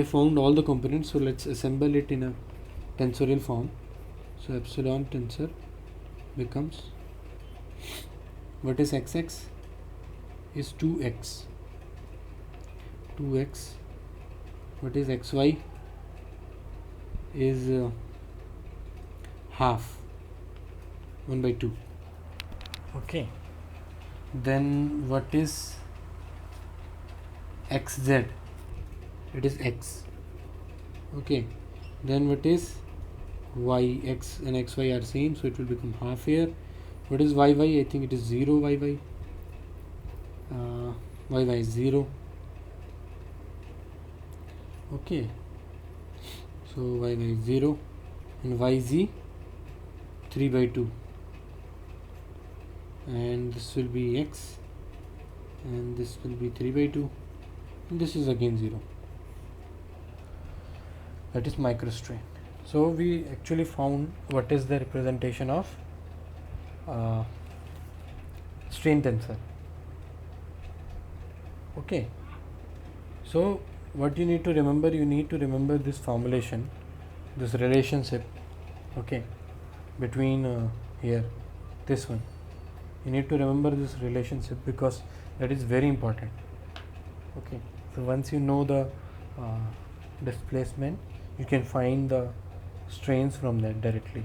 found all the components, so let's assemble it in a tensorial form. So epsilon tensor becomes, what is xx? Is 2x. 2x. What is xy? Is half, 1 by 2. Okay, then what is xz? It is x. Okay, then what is y? X and xy are same, so it will become half here. What is yy? I think it is 0 yy. Yy is 0. Okay, so yy is 0, and yz 3 by 2, and this will be x, and this will be 3 by 2, and this is again 0. That is microstrain. So we actually found what is the representation of strain tensor. Okay, so what you need to remember this formulation, this relationship, okay, between here, this one. You need to remember this relationship because that is very important. Okay, so once you know the displacement, you can find the strains from that directly.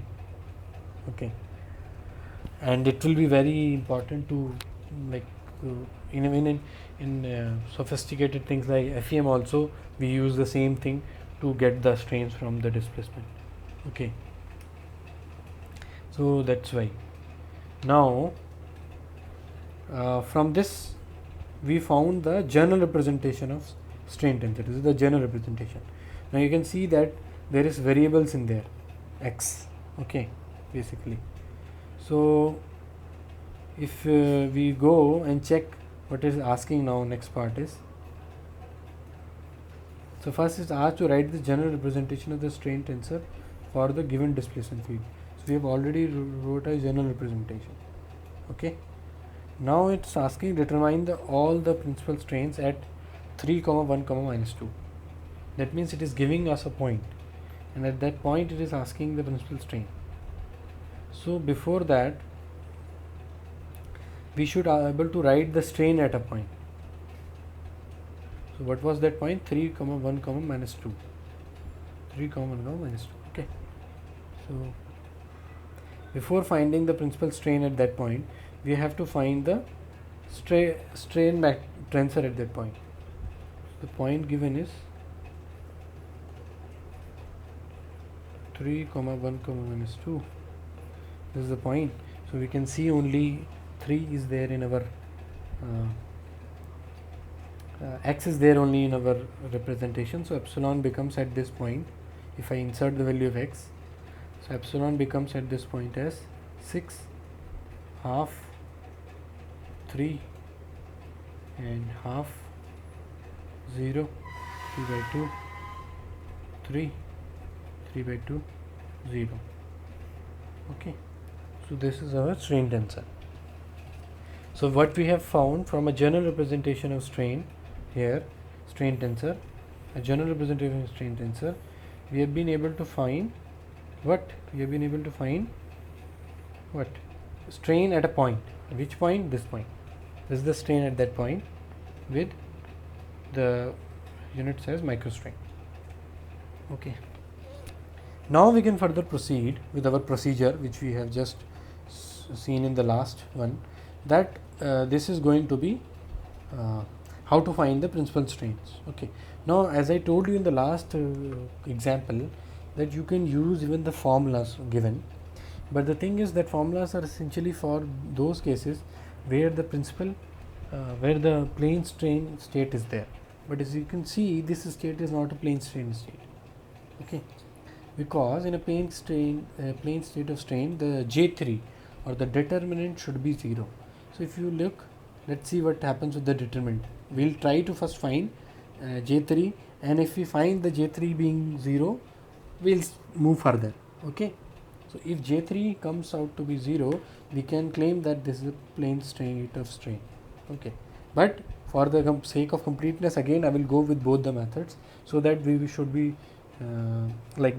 Okay, and it will be very important to, like, in sophisticated things like FEM also, we use the same thing to get the strains from the displacement. Okay, so that's why now from this we found the general representation of strain tensor. This is the general representation. Now you can see that there is variables in there, x, okay, basically. So if we go and check what is asking now, next part is, So first is asked to write the general representation of the strain tensor for the given displacement field. So we have already wrote a general representation. Okay. Now it's asking determine all the principal strains at 3, 1, -2. That means it is giving us a point, and at that point it is asking the principal strain. So before that, we should be able to write the strain at a point. So what was that point? 3, 1, -2. 3, 1, -2. Okay. So before finding the principal strain at that point, we have to find the strain tensor at that point. The point given is 3, 1, -2. This is the point. So we can see only 3 is there in our x is there only in our representation. So epsilon becomes at this point, if I insert the value of x, so epsilon becomes at this point as 6, half, 3 and half, 0, 3/2, 3, 3/2, 0. Okay, so this is our strain tensor. So what we have found from a general representation of strain here, strain tensor, a general representation of strain tensor, we have been able to find what? We have been able to find what? Strain at a point. Which point? This point. This is the strain at that point with the unit size microstrain. Okay. Now we can further proceed with our procedure, which we have just seen in the last one, that this is going to be how to find the principal strains. Okay. Now as I told you in the last example, that you can use even the formulas given, but the thing is that formulas are essentially for those cases where the principal where the plane strain state is there. But as you can see, this state is not a plane strain state. Okay, because in a plane state of strain, the J3 or the determinant should be 0. So if you look, let's see what happens with the determinant. We'll try to first find J3, and if we find the J3 being 0, we'll move further. Okay, so if J3 comes out to be 0, we can claim that this is a plane state of strain. Okay, but for the sake of completeness, again I will go with both the methods, so that we should be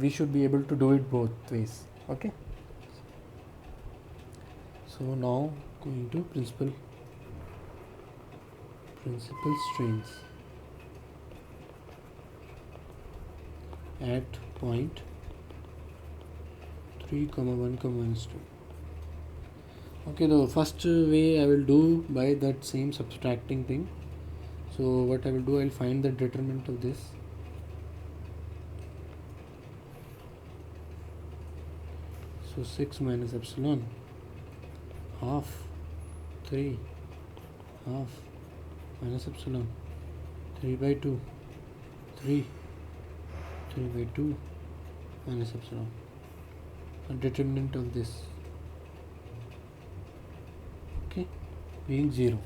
we should be able to do it both ways. Okay, so now going to principal strains at point 3, 1, -2. Okay, the first way I will do by that same subtracting thing. So what I will do, I will find the determinant of this. So 6 minus epsilon, half, 3, half, minus epsilon, 3/2, 3, 3/2, minus epsilon. A determinant of this, okay, being 0.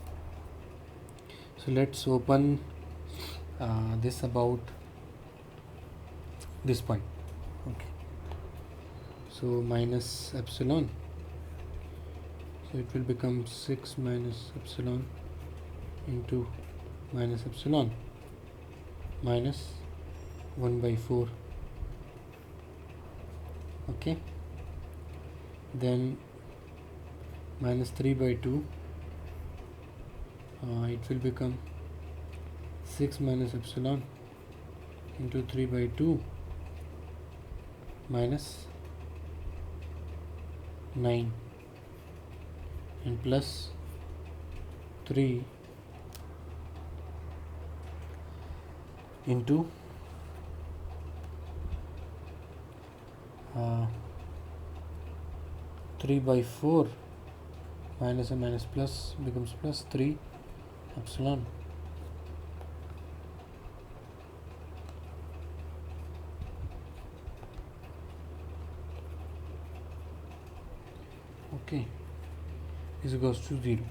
So let's open this about this point. Okay, so minus epsilon, so it will become 6 minus epsilon into minus epsilon minus 1/4. Okay, then minus 3/2, it will become 6 minus epsilon into 3/2 minus 9 and plus 3 into 3/4 minus and minus plus becomes plus 3 epsilon. Okay, is equals to 0.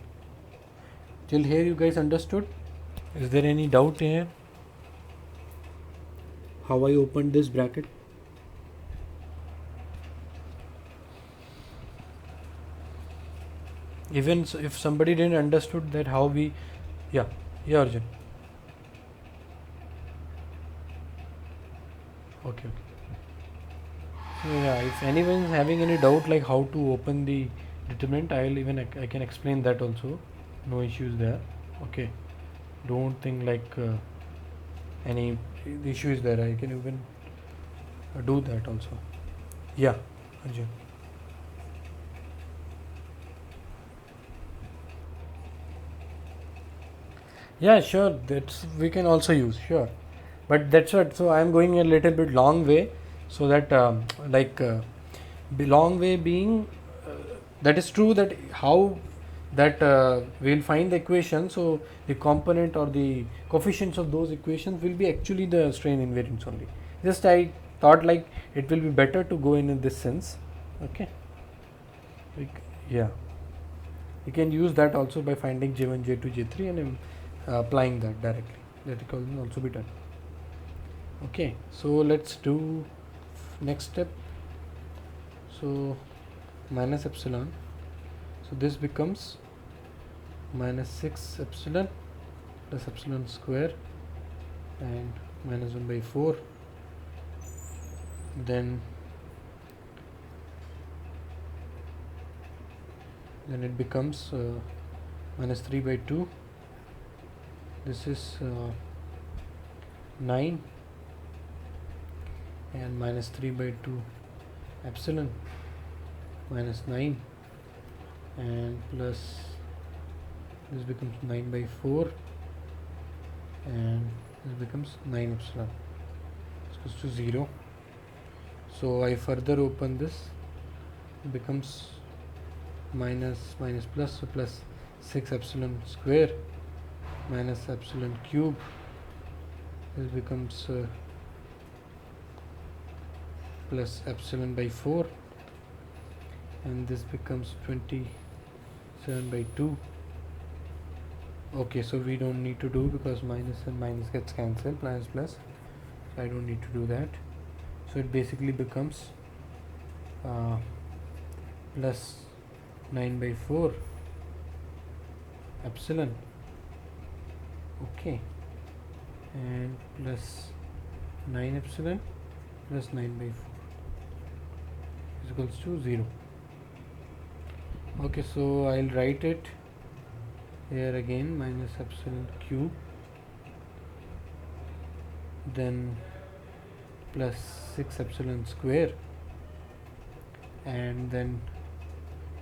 Till here you guys understood? Is there any doubt here? how I opened this bracket. Even if somebody didn't understood that how we, yeah, yeah, Arjun. Okay, okay. So yeah, if anyone is having any doubt like how to open the determinant, I can explain that also. No issues there. Okay. Don't think like any issue is there. I can even do that also. Yeah, Arjun. Yeah, sure. That's we can also use, sure. But that's what. So I'm going a little bit long way, so that like long way being that is true that how that we'll find the equation. So the component or the coefficients of those equations will be actually the strain invariants only. Just I thought like it will be better to go in this sense. Okay. Yeah. You can use that also by finding J1, J2, J3 and applying that directly. That can also be done. Okay, so let's do next step. So minus epsilon. So this becomes minus 6 epsilon plus epsilon square and minus 1 by 4. Then it becomes minus 3 by 2. This is 9 and minus 3 by 2 epsilon minus 9 and plus this becomes 9 by 4 and this becomes 9 epsilon equals to 0. So I further open this, it becomes minus plus, so plus 6 epsilon square minus epsilon cube. This becomes plus epsilon by 4 and this becomes 27 by 2. Okay, so we don't need to do because minus and minus gets cancelled, minus plus, so I don't need to do that. So it basically becomes plus 9 by 4 epsilon, okay, and plus 9 epsilon plus 9 by 4 is equals to 0. Okay, so I'll write it here again, minus epsilon cube, then plus 6 epsilon square, and then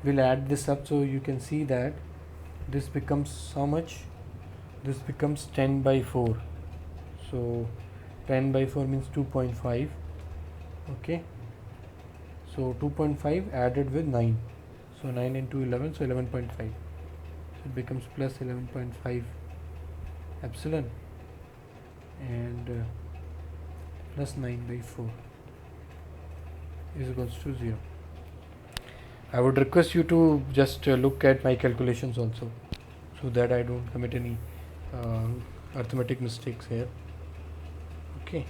we'll add this up, so you can see that this becomes how much? This becomes 10 by 4. So 10 by 4 means 2.5. Okay, so 2.5 added with 9, so 9 into 11, so 11.5. So it becomes plus 11.5 epsilon and plus 9 by 4 is equals to 0. I would request you to just look at my calculations also, so that I don't commit any arithmetic mistakes here. Okay.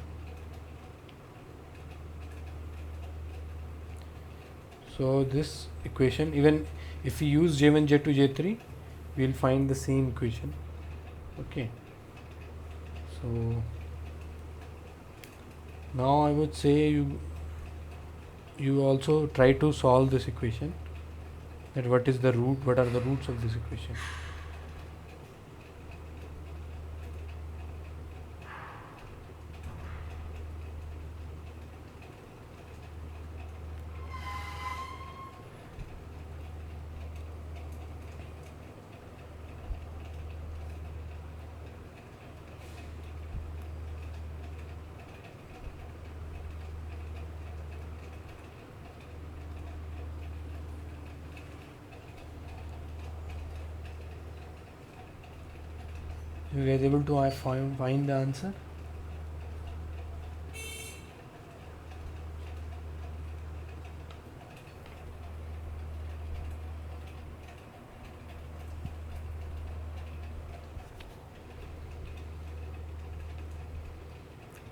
So this equation, even if we use J1, J2, J3, we will find the same equation. Okay. So now I would say you also try to solve this equation, that what is the root, what are the roots of this equation. You guys able to find the answer?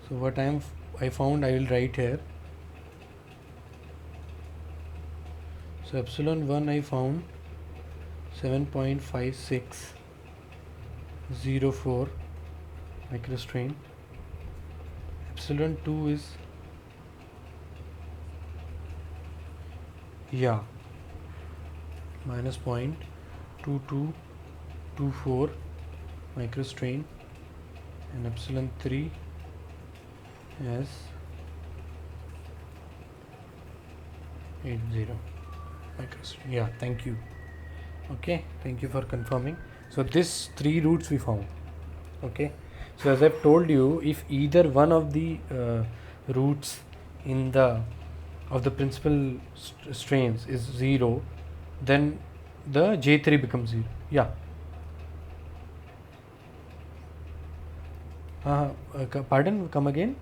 So what I am I found, I will write here. So epsilon 1 I found 7.5604 microstrain. Epsilon 2 is, yeah, minus 0.2224 microstrain, and epsilon 3 as 80 microstrain. Yeah, thank you. Okay, thank you for confirming. So this 3 roots we found. Okay, so as I've told you, if either one of the roots in the of the principal strains is 0, then the J3 becomes 0. Yeah. Pardon, come again.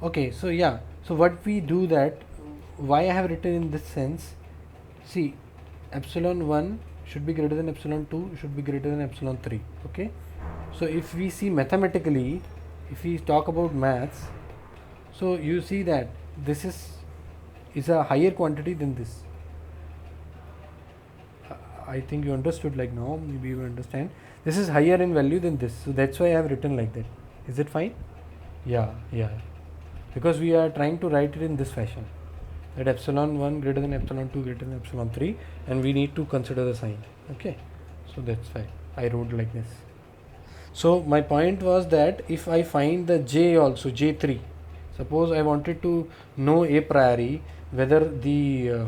Okay, so yeah, so what we do that, why I have written in this sense, see, epsilon 1 should be greater than epsilon 2, should be greater than epsilon 3. Okay, so if we see mathematically, if we talk about maths, so you see that this is a higher quantity than this. I think you understood, like now maybe you understand, this is higher in value than this, so that's why I have written like that. Is it fine? Yeah, yeah, because we are trying to write it in this fashion, that epsilon 1 greater than epsilon 2 greater than epsilon 3, and we need to consider the sign. Okay, so that's why I wrote like this. So my point was that if I find the J also, J3, suppose I wanted to know a priori whether the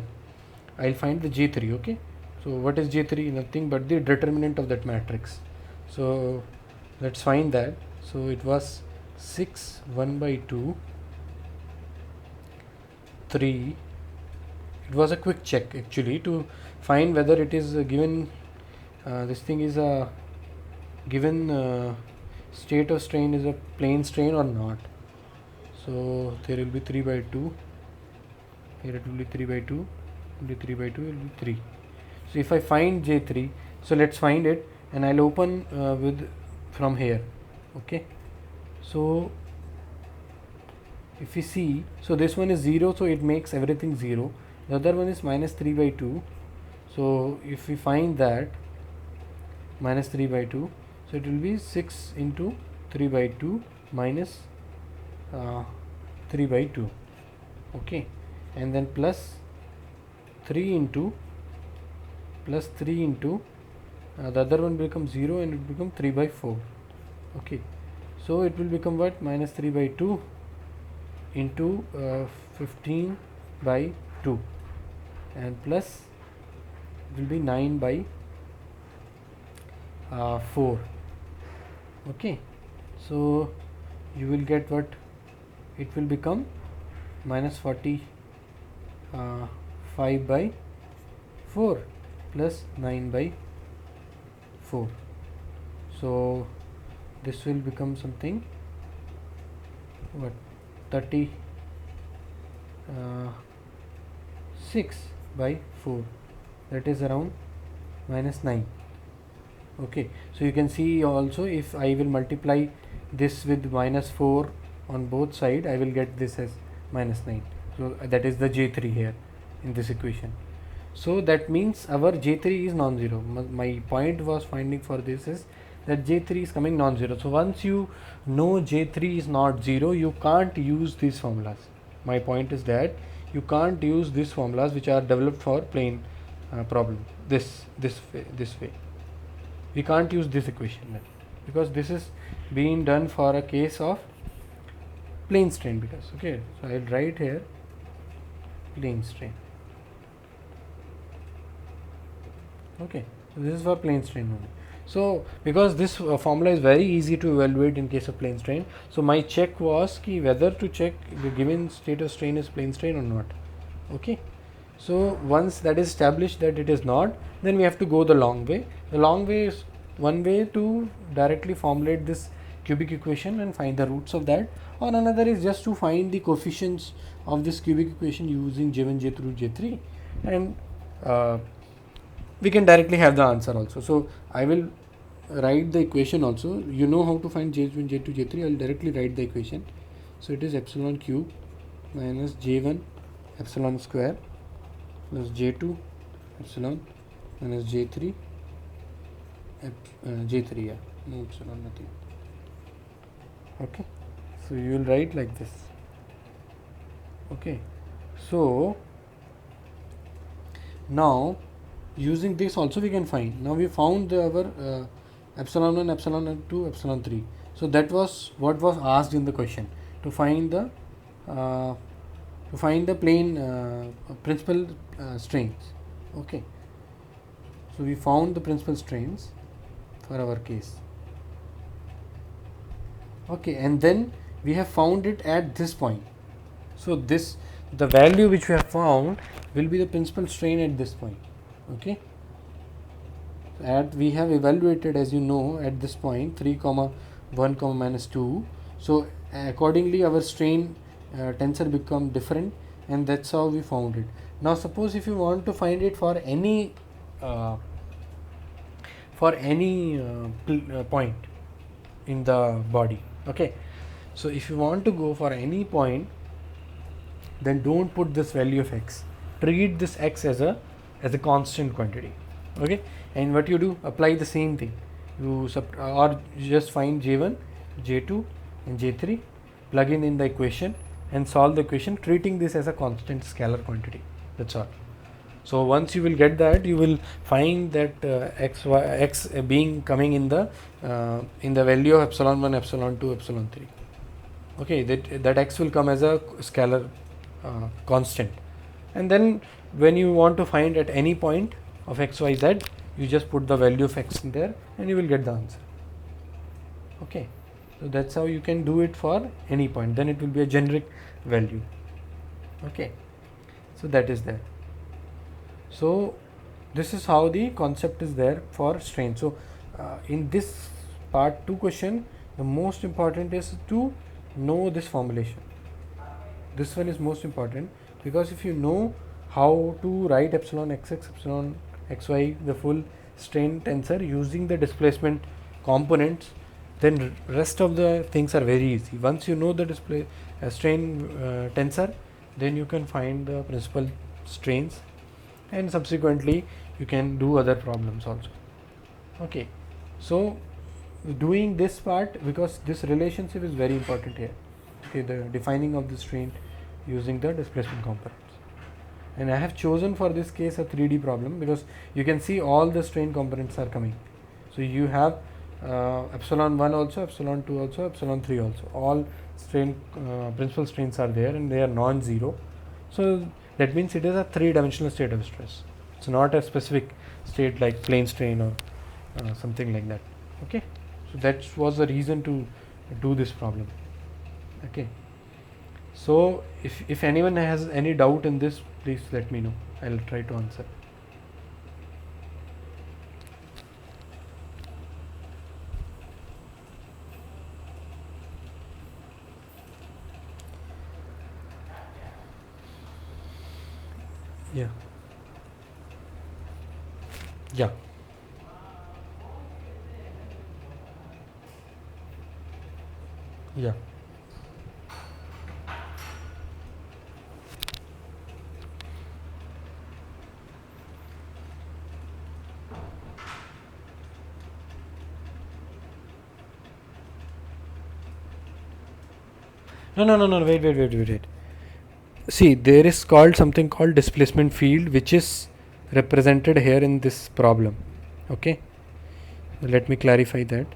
I'll find the J3. Okay, so what is J3? Nothing but the determinant of that matrix. So let's find that. So it was 6 1 by 2 3. It was a quick check actually to find whether it is given, this thing is a given state of strain is a plane strain or not. So there will be 3 by 2, here it will be 3 by 2, will be 3 by 2, will be 3. So if I find J3, so let's find it, and I'll open with from here. Okay, so if you see, so this one is 0, so it makes everything 0. The other one is minus 3 by 2. So if we find that minus 3 by 2, so it will be 6 into 3 by 2 minus 3 by 2. Okay, and then plus 3 into the other one becomes 0, and it will become 3 by 4. Okay, so it will become what? Minus 3 by 2 into 15 by 2, and plus it will be 9 by 4. Okay, so you will get what? It will become minus 45 by 4 plus 9 by 4. So this will become something, what, 36 by 4, that is around minus 9. Okay, so you can see also, if I will multiply this with minus 4 on both sides, I will get this as minus 9. So that is the J3 here in this equation. So that means our J3 is non-zero. My point was finding for this is that J3 is coming non-zero. So once you know J3 is not 0, you can't use these formulas. My point is that you can't use these formulas which are developed for plane problem. This way. We can't use this equation then, because this is being done for a case of plane strain. Because okay, so I'll write here plane strain. Okay, so this is for plane strain only. So because this formula is very easy to evaluate in case of plane strain, so my check was ki whether to check the given state of strain is plane strain or not. Okay, so once that is established that it is not, then we have to go the long way. The long way is one way to directly formulate this cubic equation and find the roots of that, or another is just to find the coefficients of this cubic equation using J1, J2, J3, and we can directly have the answer also. So I will write the equation also. You know how to find J1, J2, J3. I'll directly write the equation. So it is epsilon cube minus J1 epsilon square plus J2 epsilon minus J3 J3, yeah, no epsilon, nothing. Okay, so you will write like this. Okay, so now using this also we can find. Now we found our epsilon 1, epsilon 2, epsilon 3. So that was what was asked in the question, to find the plane principal strains. Okay, so we found the principal strains for our case. Okay, and then we have found it at this point. So the value which we have found will be the principal strain at this point. Okay, we have evaluated, as you know, at this point 3 comma 1 comma minus 2. So accordingly our strain tensor become different, and that's how we found it. Now suppose if you want to find it for any point in the body. Okay, so if you want to go for any point, then don't put this value of x, treat this x as a constant quantity. Okay, and what you do, apply the same thing, you just find J1, J2 and J3, plug in the equation and solve the equation treating this as a constant scalar quantity. That's all. So once you will get that, you will find that x being coming in the value of epsilon 1, epsilon 2, epsilon 3. Okay, that x will come as a scalar constant, and then when you want to find at any point of x, y, z, you just put the value of x in there and you will get the answer. Okay, so that's how you can do it for any point, then it will be a generic value. Okay, so that is there. So this is how the concept is there for strain. So in this part 2 question, the most important is to know this formulation. This one is most important, because if you know how to write epsilon xx, epsilon xy, the full strain tensor using the displacement components, then rest of the things are very easy. Once you know the strain tensor, then you can find the principal strains, and subsequently you can do other problems also. Okay, so doing this part, because this relationship is very important here. Okay, the defining of the strain using the displacement components. And I have chosen for this case a 3D problem, because you can see all the strain components are coming. So you have epsilon 1 also, epsilon 2 also, epsilon 3 also. All strain principal strains are there and they are non-zero. So that means it is a 3-dimensional state of stress. It's not a specific state like plane strain or something like that. Okay, so that was the reason to do this problem. Okay, so if anyone has any doubt in this, please let me know. I'll try to answer. Yeah. Yeah. Yeah. No, wait. See, there is something called displacement field, which is represented here in this problem. Okay, let me clarify that.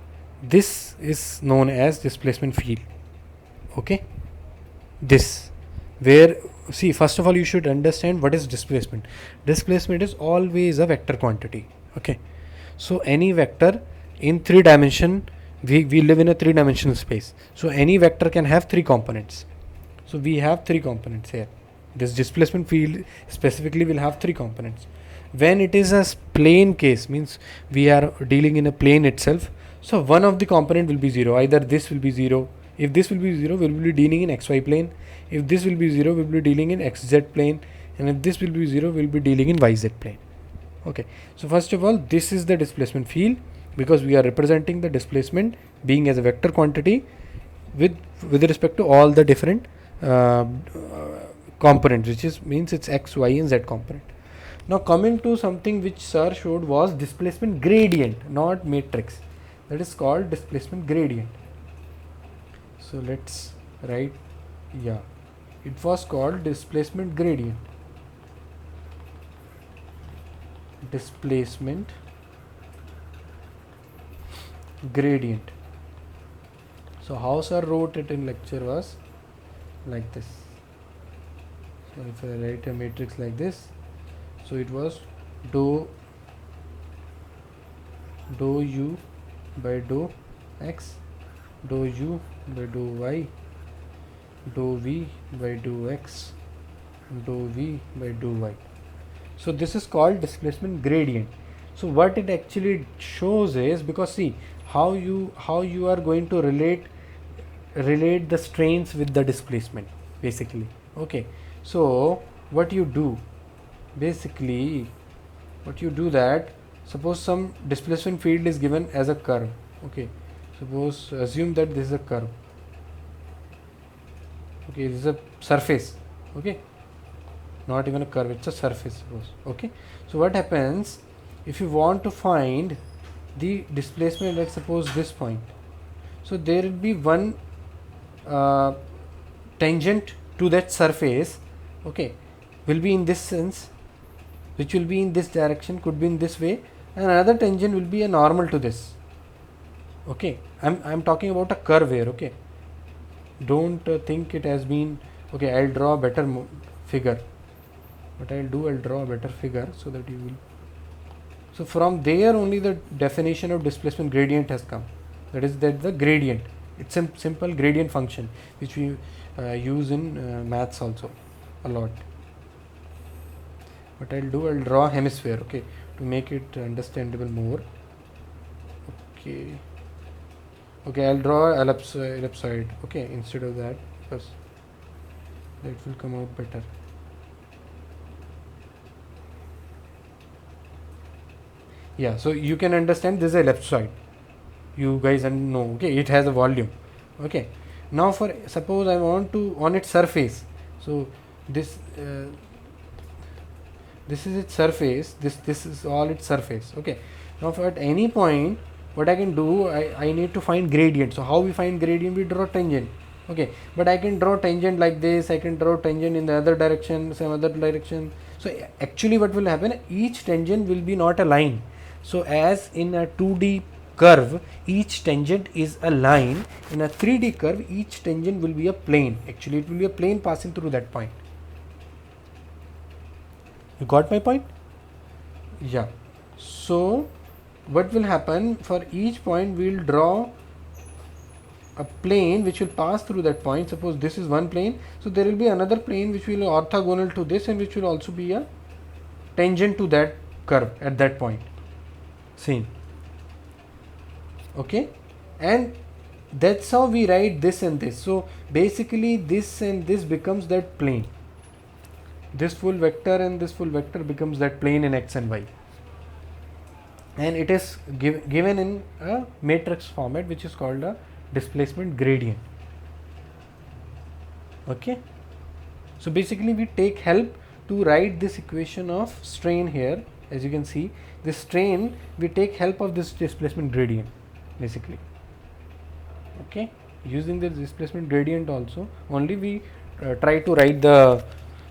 This is known as displacement field. Okay, this, where, see, first of all you should understand what is displacement. Displacement is always a vector quantity. Okay, so any vector in 3 dimension, we live in a 3-dimensional space, so any vector can have 3 components. So we have 3 components here. This displacement field specifically will have 3 components. When it is a plane case, means we are dealing in a plane itself, so one of the component will be 0. Either this will be 0. If this will be 0, we will be dealing in xy plane. If this will be 0, we will be dealing in xz plane. And if this will be 0, we will be dealing in yz plane. Okay, so first of all, this is the displacement field, because we are representing the displacement being as a vector quantity with respect to all the different uh, components, which is means it's x, y, and z component. Now coming to something which sir showed was displacement gradient, not matrix. That is called displacement gradient. So let's write, yeah, it was called displacement gradient. Displacement gradient. So how sir wrote it in lecture was like this. So if I write a matrix like this, so it was dou u by dou x, dou u by dou y, dou v by dou x, dou v by dou y. So this is called displacement gradient. So what it actually shows is, because see how you are going to relate the strains with the displacement basically. Okay, so what you do basically, that suppose some displacement field is given as a curve. Okay, suppose assume that this is a curve. Okay, this is a surface. Okay, not even a curve, it's a surface suppose. Okay, so what happens if you want to find the displacement at suppose this point? So there will be one tangent to that surface, okay, will be in this sense, which will be in this direction, could be in this way, and another tangent will be a normal to this. Okay, I'm talking about a curve here. Okay, don't think it has been, okay, I'll draw a better figure. What I'll draw a better figure so that you will. So from there only the definition of displacement gradient has come. That is that the gradient, it's a simple gradient function which we use in maths also a lot. What I'll draw a hemisphere, okay, to make it understandable more. Okay, I'll draw ellipsoid, okay, instead of that, because that will come out better. Yeah, so you can understand this is a ellipsoid. You guys know, okay, it has a volume. Okay, now for suppose I want to on its surface, so this this is its surface, this is all its surface. Okay, now for at any point what I can do, I need to find gradient. So how we find gradient? We draw tangent. Okay, but I can draw tangent like this, I can draw tangent in the other direction, some other direction. So actually what will happen, each tangent will be not a line. So as in a 2D curve, each tangent is a line. In a 3D curve, each tangent will be a plane. Actually it will be a plane passing through that point. You got my point? Yeah. So what will happen, for each point we will draw a plane which will pass through that point. Suppose this is one plane, so there will be another plane which will be orthogonal to this and which will also be a tangent to that curve at that point. Same. Okay, and that's how we write this and this. So basically this and this becomes that plane. This full vector and this full vector becomes that plane in x and y, and it is given in a matrix format which is called a displacement gradient. Okay, so basically we take help to write this equation of strain here. As you can see, this strain, we take help of this displacement gradient basically. Okay, using the displacement gradient also only we try to write the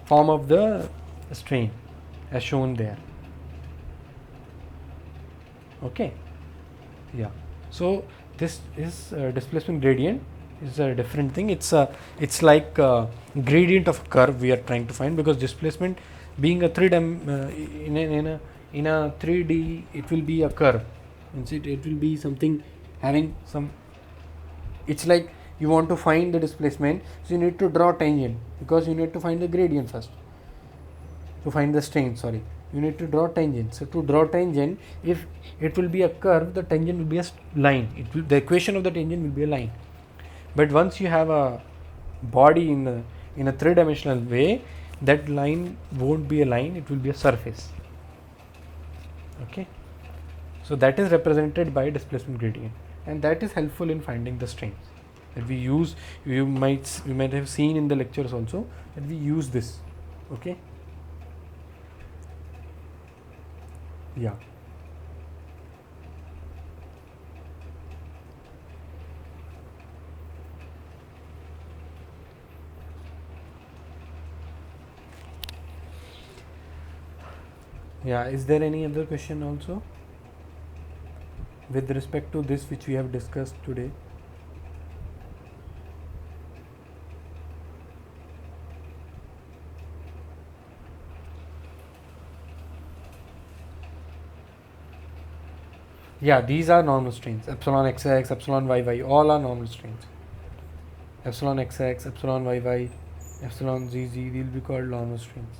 form of the strain as shown there. Okay, yeah, so this is displacement gradient is a different thing. It's like a gradient of a curve we are trying to find, because displacement being a in a 3D, it will be a curve. It will be something having some, it's like you want to find the displacement, so you need to draw tangent, because you need to find the gradient first to find the strain. Sorry, you need to draw tangent. So to draw tangent, if it will be a curve, the tangent will be a line. The equation of the tangent will be a line. But once you have a body in a three-dimensional way, that line won't be a line, it will be a surface. Okay, So that is represented by displacement gradient, and that is helpful in finding the strains that we use. You might have seen in the lectures also that we use this. Okay. Yeah. Yeah. Is there any other question also with respect to this which we have discussed today? Yeah, these are normal strains. Epsilon XX, epsilon YY, all are normal strains. Epsilon XX, epsilon YY, epsilon ZZ, these will be called normal strains.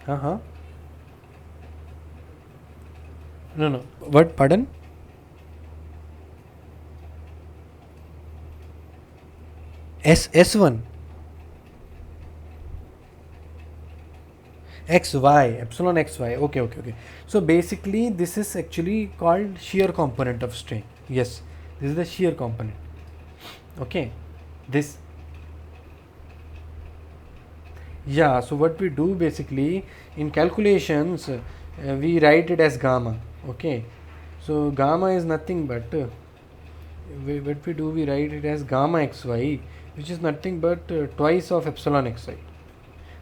Uh-huh. No, no. What? Pardon? S1. XY, epsilon XY. Okay, okay, okay. So basically, this is actually called shear component of strain. Yes, this is the shear component. Okay. This, yeah. So what we do basically in calculations, we write it as gamma. Okay. So gamma is nothing but what we do, we write it as gamma xy, which is nothing but twice of epsilon xy.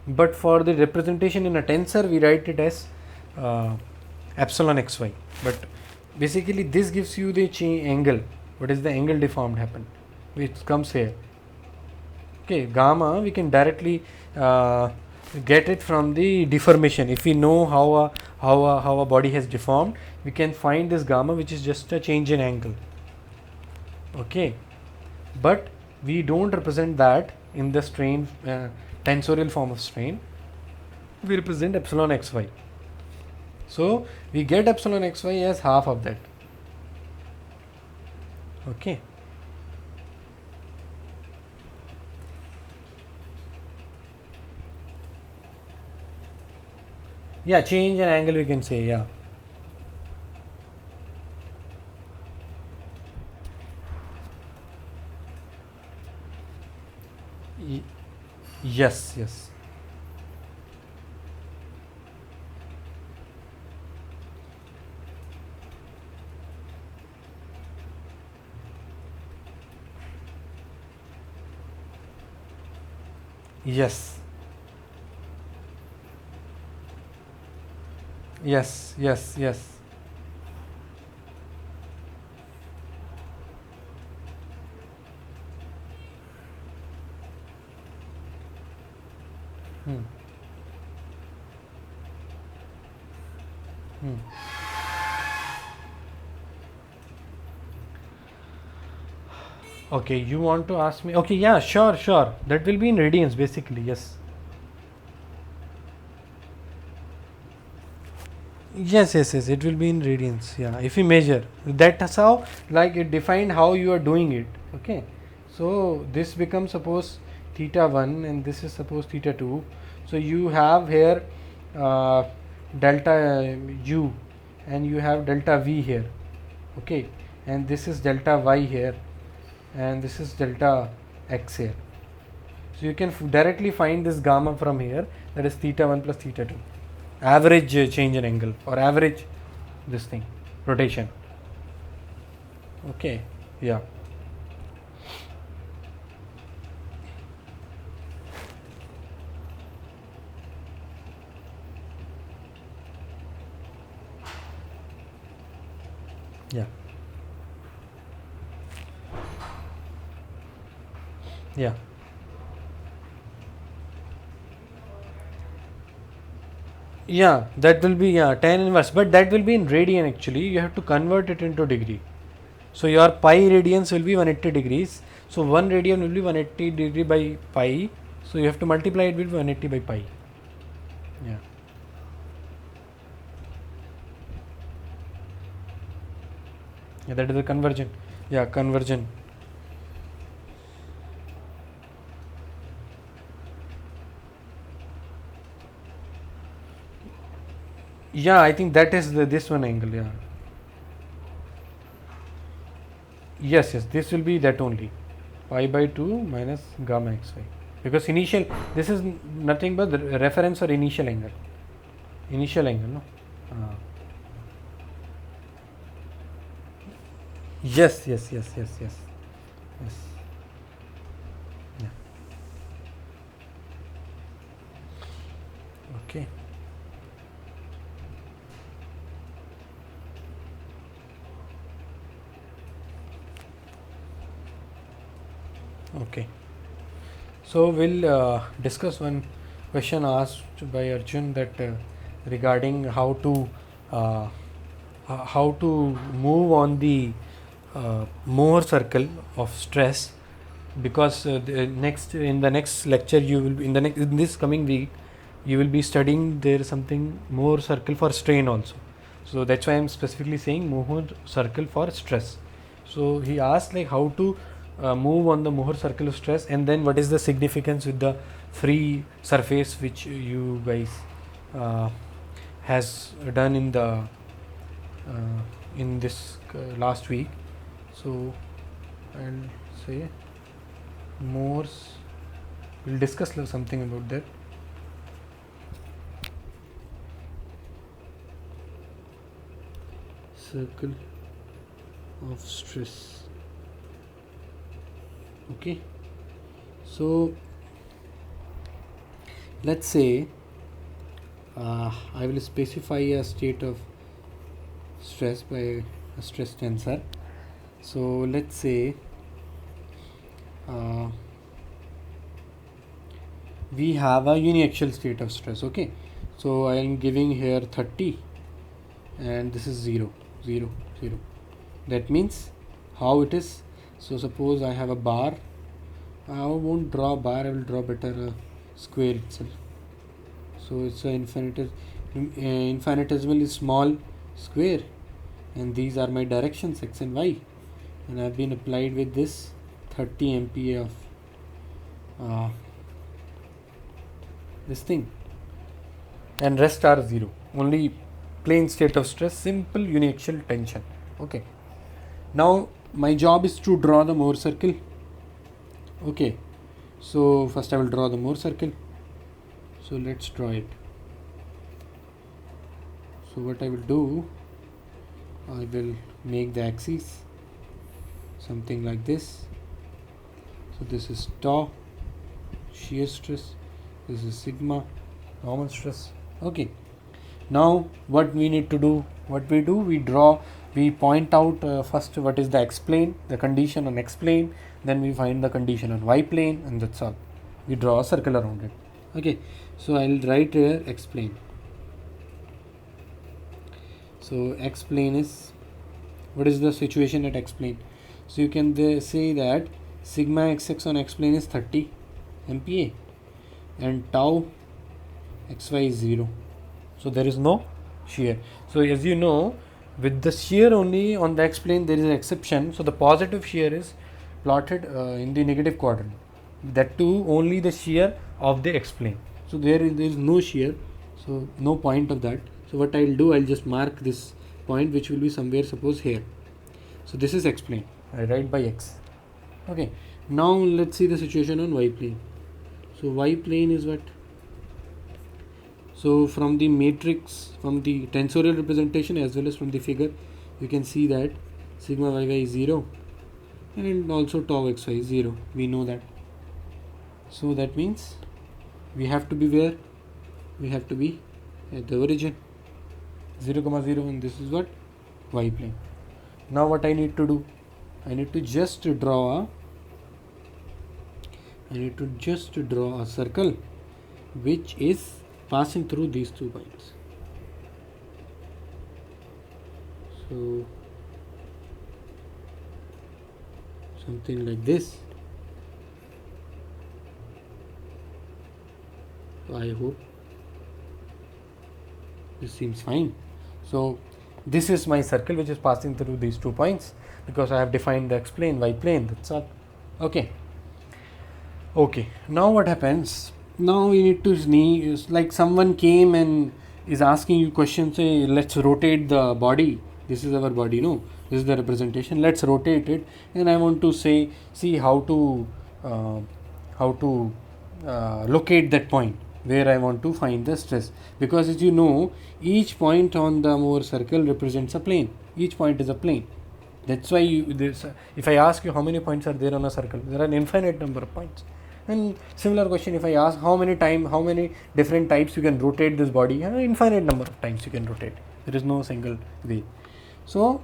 But for the representation in a tensor, we write it as uh, epsilon xy. But basically, this gives you the angle. What is the angle deformed happen? Which comes here. Okay, gamma we can directly get it from the deformation. If we know how a body has deformed, we can find this gamma, which is just a change in angle. Okay, but we don't represent that in the strain tensorial form of strain. We represent epsilon xy. So we get epsilon xy as half of that. Okay. Yeah, change in angle we can say. Yeah. Yes, yes. Yes. Yes, yes, yes. Hmm. Hmm. Okay, you want to ask me? Okay, yeah, sure, sure. That will be in radians basically. Yes. Yes, yes, yes. It will be in radians. Yeah, if we measure, that's how, like, it defined how you are doing it. Okay, so this becomes suppose theta 1, and this is suppose theta 2. So you have here uh, delta u, and you have delta v here. Okay, and this is delta y here, and this is delta x here. So you can directly find this gamma from here, that is theta 1 plus theta 2. Average change in angle, or average this thing, rotation. Okay, yeah. Yeah. Yeah. Yeah, that will be, yeah, tan inverse, but that will be in radian actually. You have to convert it into degree. So your pi radians will be 180 degrees. So 1 radian will be 180 degree by pi. So you have to multiply it with 180 by pi. Yeah. Yeah, that is the conversion. Yeah, conversion. Yeah, I think that is this one angle. Yeah. Yes, yes. This will be that only. Pi by 2 minus gamma xy. Because initial, this is nothing but the reference or initial angle. Initial angle, no? Uh, yes, yes, yes, yes, yes. Yes. Yeah. Okay. Okay. So we'll discuss one question asked by Arjun that regarding uh, how to move on the Mohr circle of stress, because the next in the next lecture you will be in this coming week you will be studying there something Mohr circle for strain also. So that's why I'm specifically saying Mohr circle for stress. So he asked like how to move on the Mohr circle of stress, and then what is the significance with the free surface which you guys uh, has done in this last week. So I'll say Mohr's. We'll discuss something about that. Circle of stress. Okay. So let's say I will specify a state of stress by a stress tensor. So let's say uh, we have a uniaxial state of stress. Okay. So I am giving here 30 and this is 0, 0, 0. That means how it is. So suppose I have a bar. I won't draw a bar, I will draw better a square itself. So it's an infinitesimally small square, and these are my directions x and y, and I've been applied with this 30 MPa of this thing, and rest are 0. Only plain state of stress, simple uniaxial tension. Okay. Now my job is to draw the Mohr circle. Okay. So first I will draw the Mohr circle. So let's draw it. So what I will do, I will make the axis something like this. So this is tau, shear stress, this is sigma, normal stress. Okay. Now what we need to do, we point out first what is the x plane, the condition on x plane, then we find the condition on y plane, and that's all. We draw a circle around it. Okay. So I'll write here x plane. So x plane is, what is the situation at x plane? So you can say that sigma xx on x plane is 30 MPa and tau xy is 0. So there is no shear. So as you know, with the shear only on the x plane there is an exception. So the positive shear is plotted in the negative quadrant. That too only the shear of the x plane. So there is no shear. So no point of that. So what I'll do, I'll just mark this point which will be somewhere, suppose here. So this is x plane. I write by x. Okay. Now let's see the situation on y plane. So y plane is what? So from the matrix, from the tensorial representation as well as from the figure, you can see that sigma yy is 0 and also tau xy is 0. We know that. So that means we have to be where? We have to be at the origin. 0, 0, and this is what? Y plane. Now what I need to do? I need to just draw a circle which is passing through these 2 points. So something like this. So I hope this seems fine. So this is my circle which is passing through these 2 points, because I have defined the x plane, y plane, that's all. Okay. Okay. Now what happens? Now we need to like someone came and is asking you questions, say let's rotate the body, this is our body, no, this is the representation, let's rotate it, and I want to say, see uh, how to locate that point where I want to find the stress, because as you know, each point on the Mohr circle represents a plane, each point is a plane. That's why if I ask you how many points are there on a circle, there are an infinite number of points. And similar question, if I ask how many different types you can rotate this body, infinite number of times you can rotate. There is no single way. So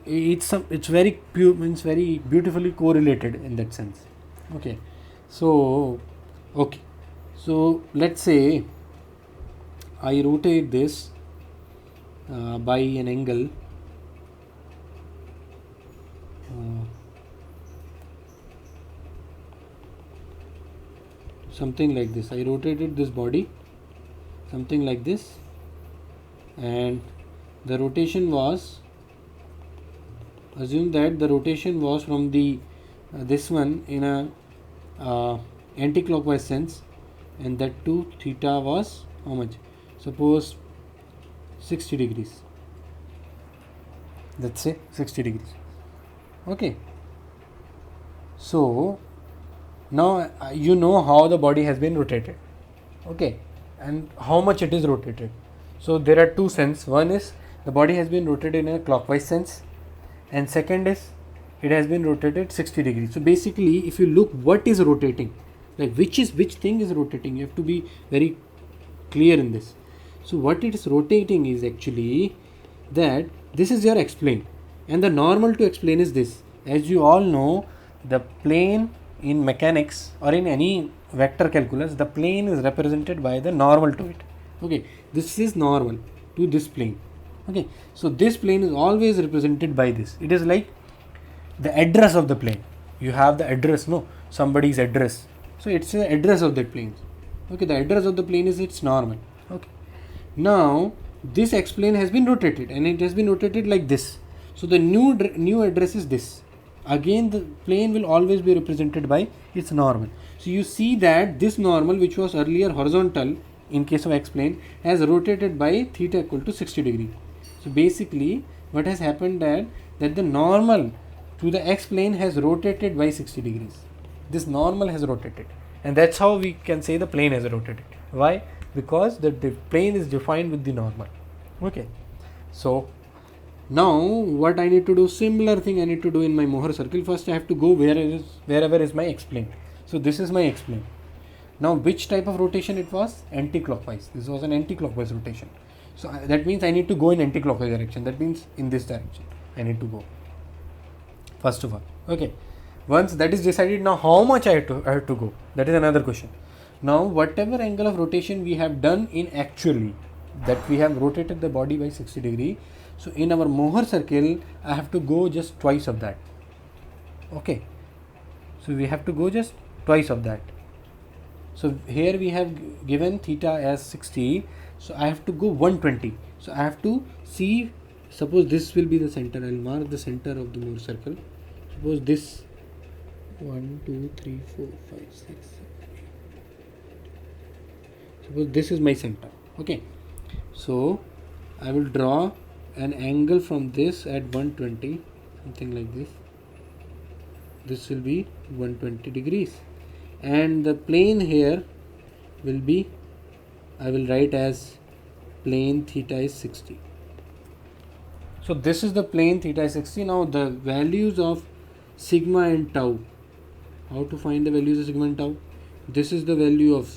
it's very pure, means very beautifully correlated in that sense. Okay. So let's say I rotate this by an angle. Something like this. I rotated this body something like this, and the rotation was, assume that the rotation was from the this one in a anti-clockwise sense, and that too theta was how much? Suppose 60 degrees. Let's say 60 degrees. Okay. So now you know how the body has been rotated. Okay, and how much it is rotated. So there are two senses. One is the body has been rotated in a clockwise sense, and second is it has been rotated 60 degrees. So basically, if you look what is rotating, like which thing is rotating, you have to be very clear in this. So what it is rotating is actually that this is your x-plane, and the normal to x-plane is this. As you all know, the plane in mechanics or in any vector calculus, the plane is represented by the normal to it. Okay, this is normal to this plane. Okay, so this plane is always represented by this. It is like the address of the plane. You have the address, no, somebody's address. So it's the address of that plane. Okay, the address of the plane is its normal. Okay, now this x-plane has been rotated, and it has been rotated like this. So the new address is this. Again, the plane will always be represented by its normal. So you see that this normal, which was earlier horizontal in case of x-plane, has rotated by theta equal to 60 degree. So basically what has happened that the normal to the x-plane has rotated by 60 degrees. This normal has rotated, and that's how we can say the plane has rotated. Why? Because the plane is defined with the normal. Okay, so now what I need to do, similar thing I need to do in my Mohr circle. First I have to go wherever is my x-plane. So this is my x-plane. Now which type of rotation it was? Anti-clockwise. This was an anti-clockwise rotation. So that means I need to go in anti-clockwise direction. That means in this direction I need to go, first of all. Okay, once that is decided, now how much I have to go, that is another question. Now whatever angle of rotation we have done in actually, that we have rotated the body by 60 degree, so in our Mohr circle I have to go just twice of that. Okay, so we have to go just twice of that. So here we have given theta as 60, so I have to go 120. So I have to see, suppose this will be the center. I will mark the center of the Mohr circle. Suppose this 1 2 3 4 5 6 7 8. Suppose this is my center. Okay, so I will draw an angle from this at 120, something like this. This will be 120 degrees, and the plane here will be, I will write as plane theta is 60. So this is the plane theta is 60. Now the values of sigma and tau, how to find the values of sigma and tau? This is the value of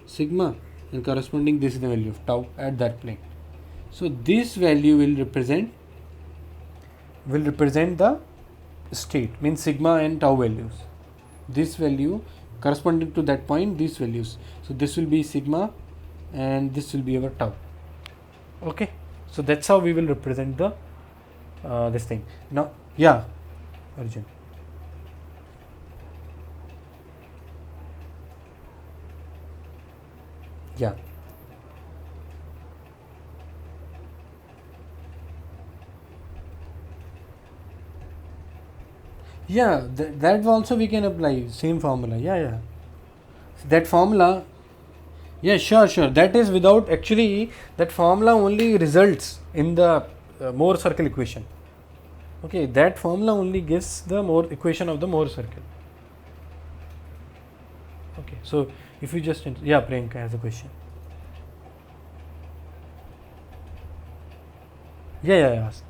sigma, and corresponding this is the value of tau at that plane. So this value will represent the state, means sigma and tau values. This value corresponding to that point, these values. So this will be sigma and this will be our tau. Okay, so that's how we will represent the this thing. Now, yeah, Arjun. Yeah. Yeah, that also we can apply same formula. Yeah. That formula, Yeah, sure. That is without actually, that formula only results in the Mohr circle equation. Okay, that formula only gives the Mohr equation of the Mohr circle. Okay, so if you just yeah, Priyanka has a question. Yeah. Ask.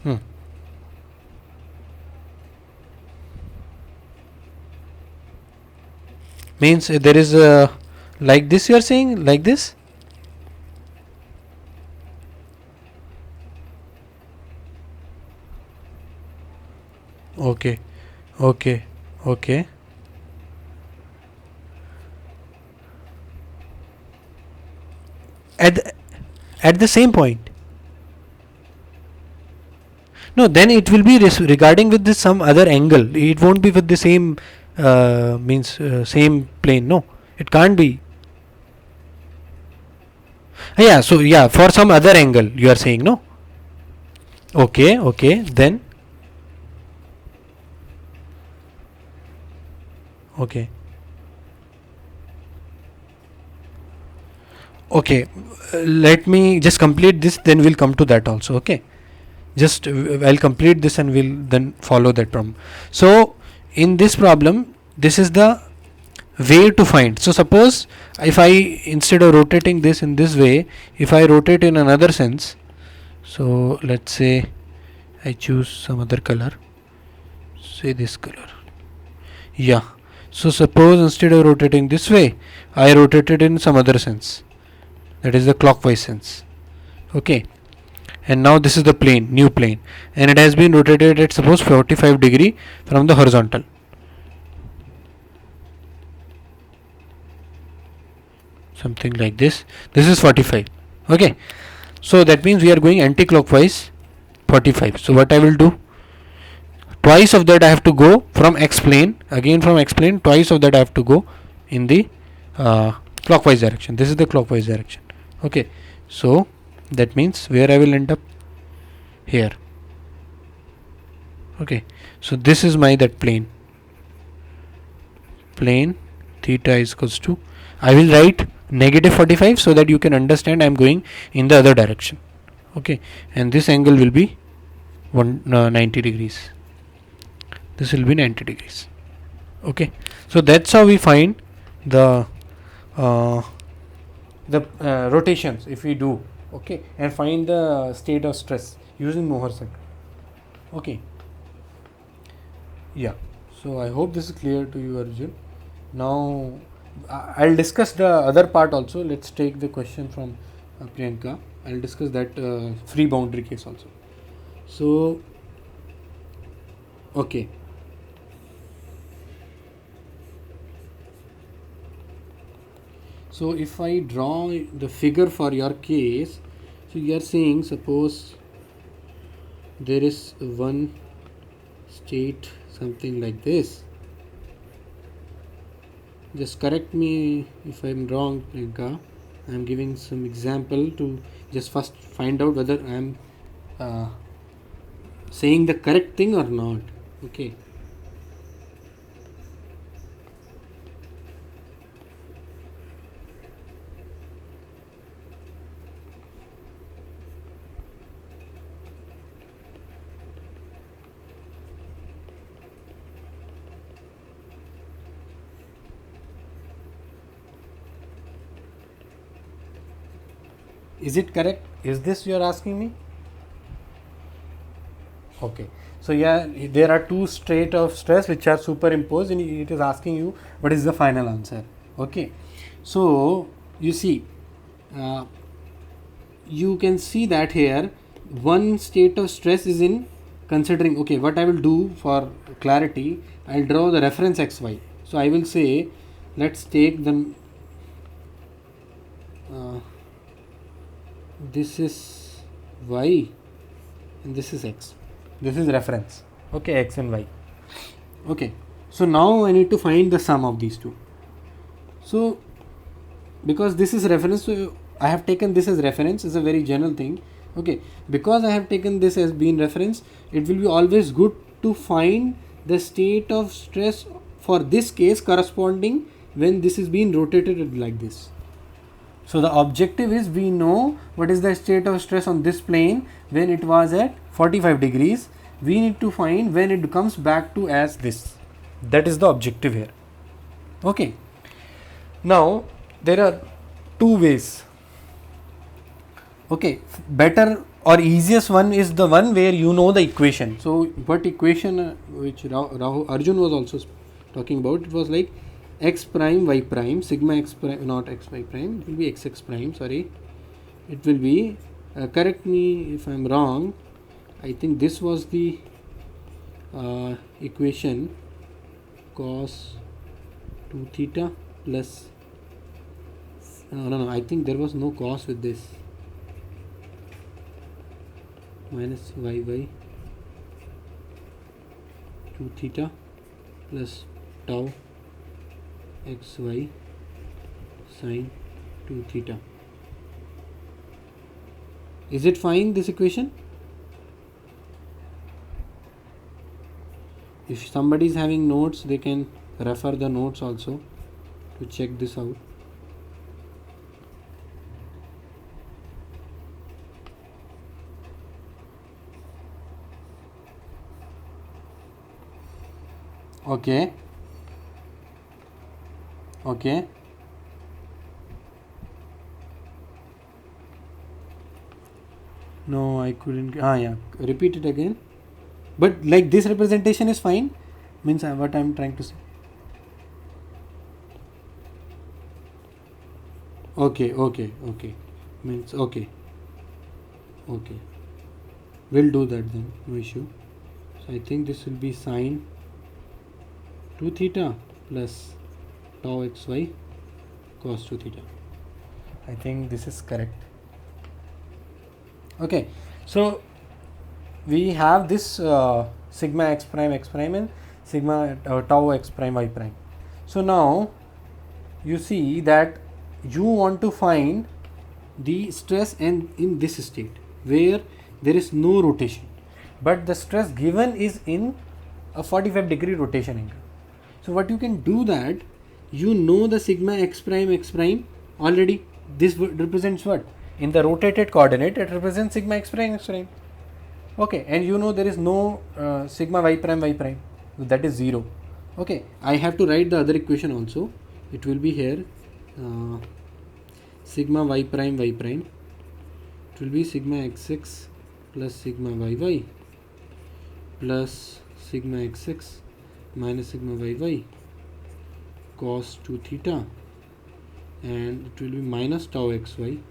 Hmm. Means there is a, like this you are saying, like this. Okay, okay, okay. At the, at the same point. No, then it will be regarding with this some other angle. It won't be with the same means same plane. No, it can't be. Yeah, so yeah, for some other angle you are saying, no. Okay. Then okay. Okay, let me just complete this. Then we'll come to that also. Okay, just I'll complete this and we'll then follow that problem. So in this problem, this is the way to find. So suppose if I, instead of rotating this in this way, if I rotate in another sense, so let's say I choose some other color, say this color. Yeah, so suppose instead of rotating this way, I rotate it in some other sense, that is the clockwise sense. Okay, and now this is the plane, new plane, and it has been rotated at suppose 45 degree from the horizontal. Something like this. This is 45. Okay, so that means we are going anti-clockwise 45. So what I will do, twice of that I have to go from x plane, again from x plane, twice of that I have to go in the clockwise direction. This is the clockwise direction. Okay, so that means where I will end up, here. Okay, so this is my that plane theta is equals to, I will write negative 45 so that you can understand I am going in the other direction. Okay, and this angle will be 90 degrees. This will be 90 degrees. Okay, so that's how we find the rotations if we do. Okay, and find the state of stress using Mohr circle. Okay, yeah, so I hope this is clear to you, Arjun. Now I'll discuss the other part also. Let's take the question from Priyanka. I'll discuss that free boundary case also. So okay, so if I draw the figure for your case, so you are saying suppose there is one state something like this. Just correct me if I'm wrong, Priyanka. I'm giving some example to just first find out whether I'm saying the correct thing or not. Okay. Is it correct? Is this you are asking me? Okay, so yeah, there are two state of stress which are superimposed and it is asking you what is the final answer. Okay, so you see, you can see that here one state of stress is in considering. Okay, what I will do for clarity, I'll draw the reference xy. So I will say, let's take the this is y and this is x. This is reference. Okay, x and y. Okay, so now I need to find the sum of these two. So because this is reference, so I have taken this as reference, is a very general thing. Okay, because I have taken this as being reference, it will be always good to find the state of stress for this case corresponding when this is being rotated like this. So the objective is, we know what is the state of stress on this plane when it was at 45 degrees. We need to find when it comes back to as this. That is the objective here. Okay. Now there are two ways. Okay, better or easiest one is the one where you know the equation. So what equation which Arjun was also talking about, it was like x prime y prime sigma x prime, not x y prime, it will be x x prime, sorry, it will be correct me if I am wrong, I think this was the equation, cos 2 theta plus no, I think there was no cos with this, minus y 2 theta plus tau xy sine 2 theta. Is it fine, this equation? If somebody is having notes, they can refer the notes also to check this out. Okay. Okay. No, I couldn't. Yeah. Repeat it again. But like this representation is fine. Means what I am trying to say. Okay. Okay. Okay. Means okay. Okay. We'll do that then. No issue. So I think this will be sine 2 theta plus tau xy cos 2 theta. I think this is correct. Okay, so we have this sigma x prime and sigma tau x prime y prime. So now you see that you want to find the stress and in this state where there is no rotation, but the stress given is in a 45-degree rotation angle. So what you can do, that you know the sigma x prime already. This represents what? In the rotated coordinate, it represents sigma x prime. Okay, and you know there is no sigma y prime, so that is 0. Okay, I have to write the other equation also. It will be here sigma y prime, it will be sigma xx plus sigma yy plus sigma xx minus sigma yy cos 2 theta, and it will be minus tau xy.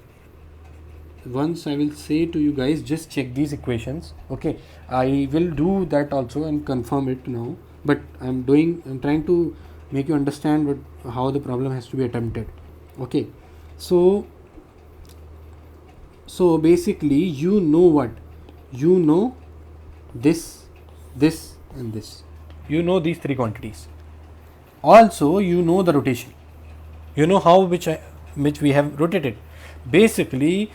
Once I will say to you guys, just check these equations. Okay, I will do that also and confirm it now, but I'm trying to make you understand how the problem has to be attempted. Okay, so basically you know what? You know this and this. You know these three quantities. Also you know the rotation. You know how which we have rotated. Basically,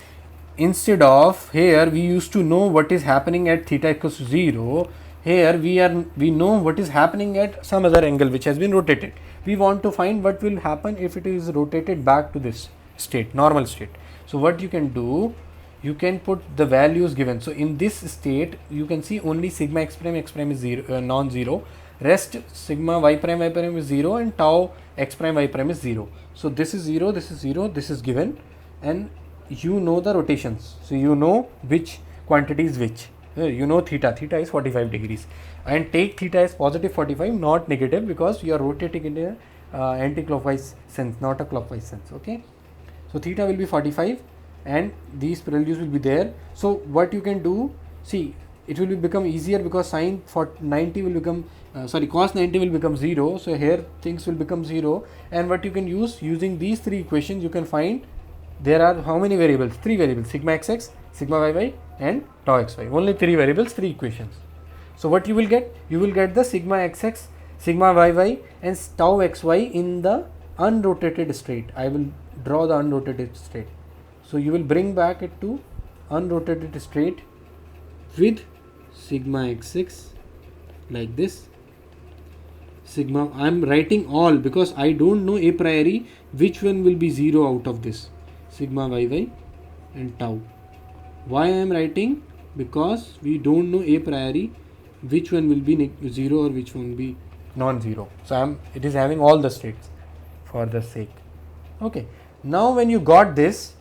instead of here we used to know what is happening at theta equals to 0, here we know what is happening at some other angle which has been rotated. We want to find what will happen if it is rotated back to this state, normal state. So what you can do, you can put the values given. So in this state you can see only sigma x prime is 0, non-zero, rest sigma y prime is 0 and tau x prime y prime is 0. So this is 0, this is 0, this is given, and you know the rotations. So you know which quantity is which. You know theta is 45 degrees, and take theta as positive 45, not negative, because you are rotating in a anti-clockwise sense, not a clockwise sense. Okay, so theta will be 45 and these values will be there. So what you can do, see, it will become easier because sine for 90 will become cos 90 will become 0. So here things will become 0, and what you can use, using these three equations, you can find there are how many variables? 3 variables: sigma xx, sigma yy and tau xy. Only 3 variables, 3 equations. So what you will get? You will get the sigma xx, sigma yy and tau xy in the unrotated straight. I will draw the unrotated straight. So you will bring back it to unrotated straight with sigma x6 like this. Sigma, I am writing all because I don't know a priori which one will be 0 out of this. Sigma yy and tau. Why I am writing? Because we don't know a priori which one will be 0 or which one will be non-zero. So it is having all the states for the sake. Okay. Now when you got this,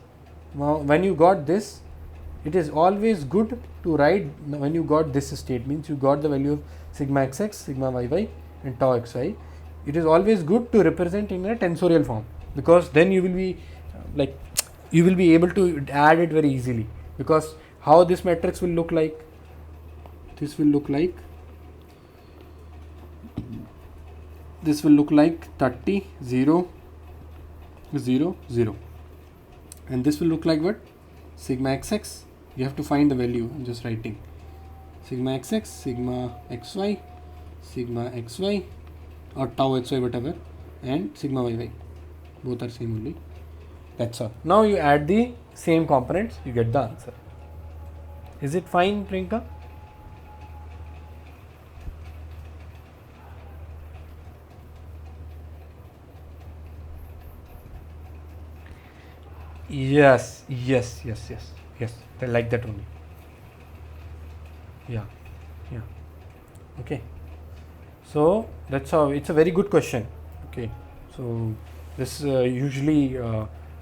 it is always good to write. When you got this state, means you got the value of sigma xx, sigma yy and tau xy. It is always good to represent in a tensorial form, because then you will be you will be able to add it very easily. Because how this matrix will look like? This will look like 30 0 0 0, and this will look like what? Sigma xx. You have to find the value. I'm just writing sigma xx, sigma xy, sigma xy or tau xy, whatever, and sigma yy. Both are same only. That's all. Now you add the same components, you get the answer. Is it fine, Priyanka? Yes. They like that only. Yeah. Okay. So that's how. It's a very good question. Okay. So this usually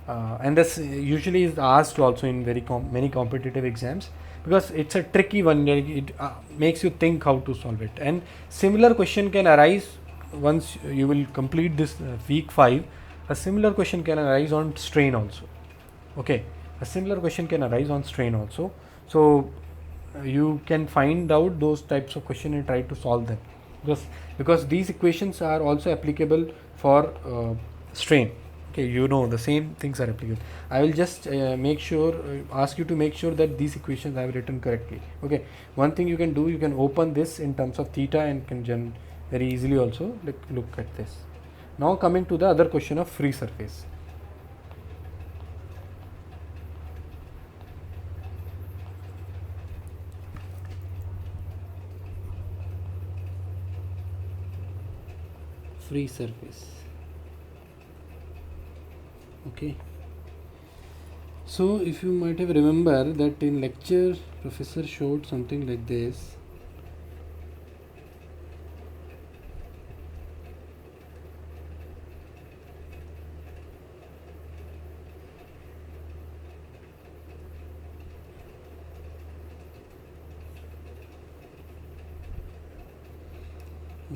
and this usually is asked also in many competitive exams, because it's a tricky one. It makes you think how to solve it. And similar question can arise once you will complete this week 5. A similar question can arise on strain also. Okay, a similar question can arise on strain also. So you can find out those types of question and try to solve them, because these equations are also applicable for strain. Okay, the same things are applicable. I will just ask you to make sure that these equations I have written correctly. Okay, one thing you can do, you can open this in terms of theta and can very easily also look at this. Now coming to the other question of free surface. Free surface. Okay, so if you might have remember that in lecture professor showed something like this.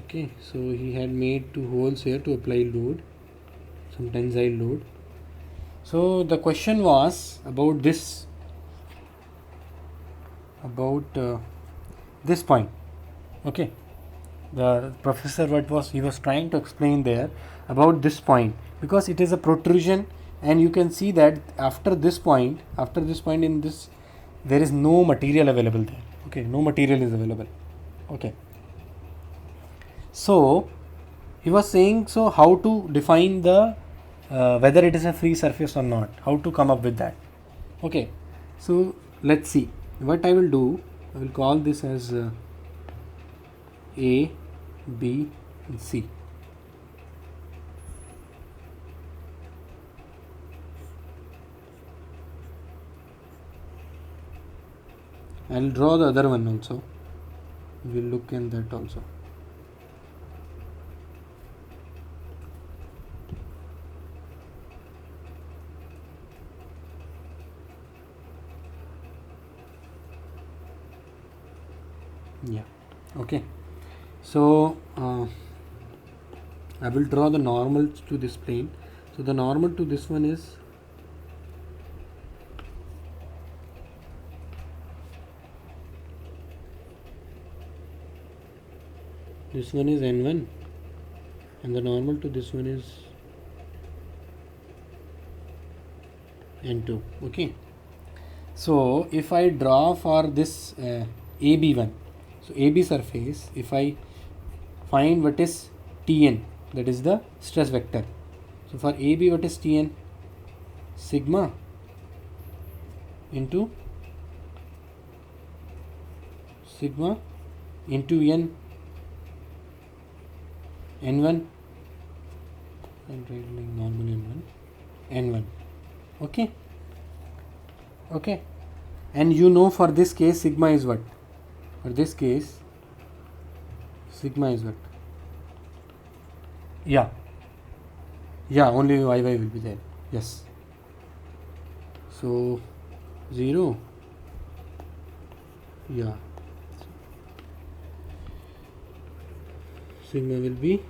Okay, so he had made 2 holes here to apply load, some tensile load. So the question was about this, this point. Okay, the professor he was trying to explain there about this point, because it is a protrusion, and you can see that after this point in this, there is no material available there. Okay, no material is available. Okay, so he was saying, so how to define the whether it is a free surface or not, how to come up with that. Okay, so let's see what I will do. I will call this as A, B and C. I will draw the other one also. We will look in that also. Yeah. Okay, so I will draw the normal to this plane. So the normal to this one is N1, and the normal to this one is N2. Okay, so if I draw for this AB1, so AB surface, if I find what is Tn, that is the stress vector. So for AB, what is Tn? Sigma into sigma into n1, and writing normal n1. Okay. Okay. And you know, for this case sigma is what? For this case sigma is what? Yeah. Yeah, only yy will be there. Yes. So 0. Yeah. Sigma will be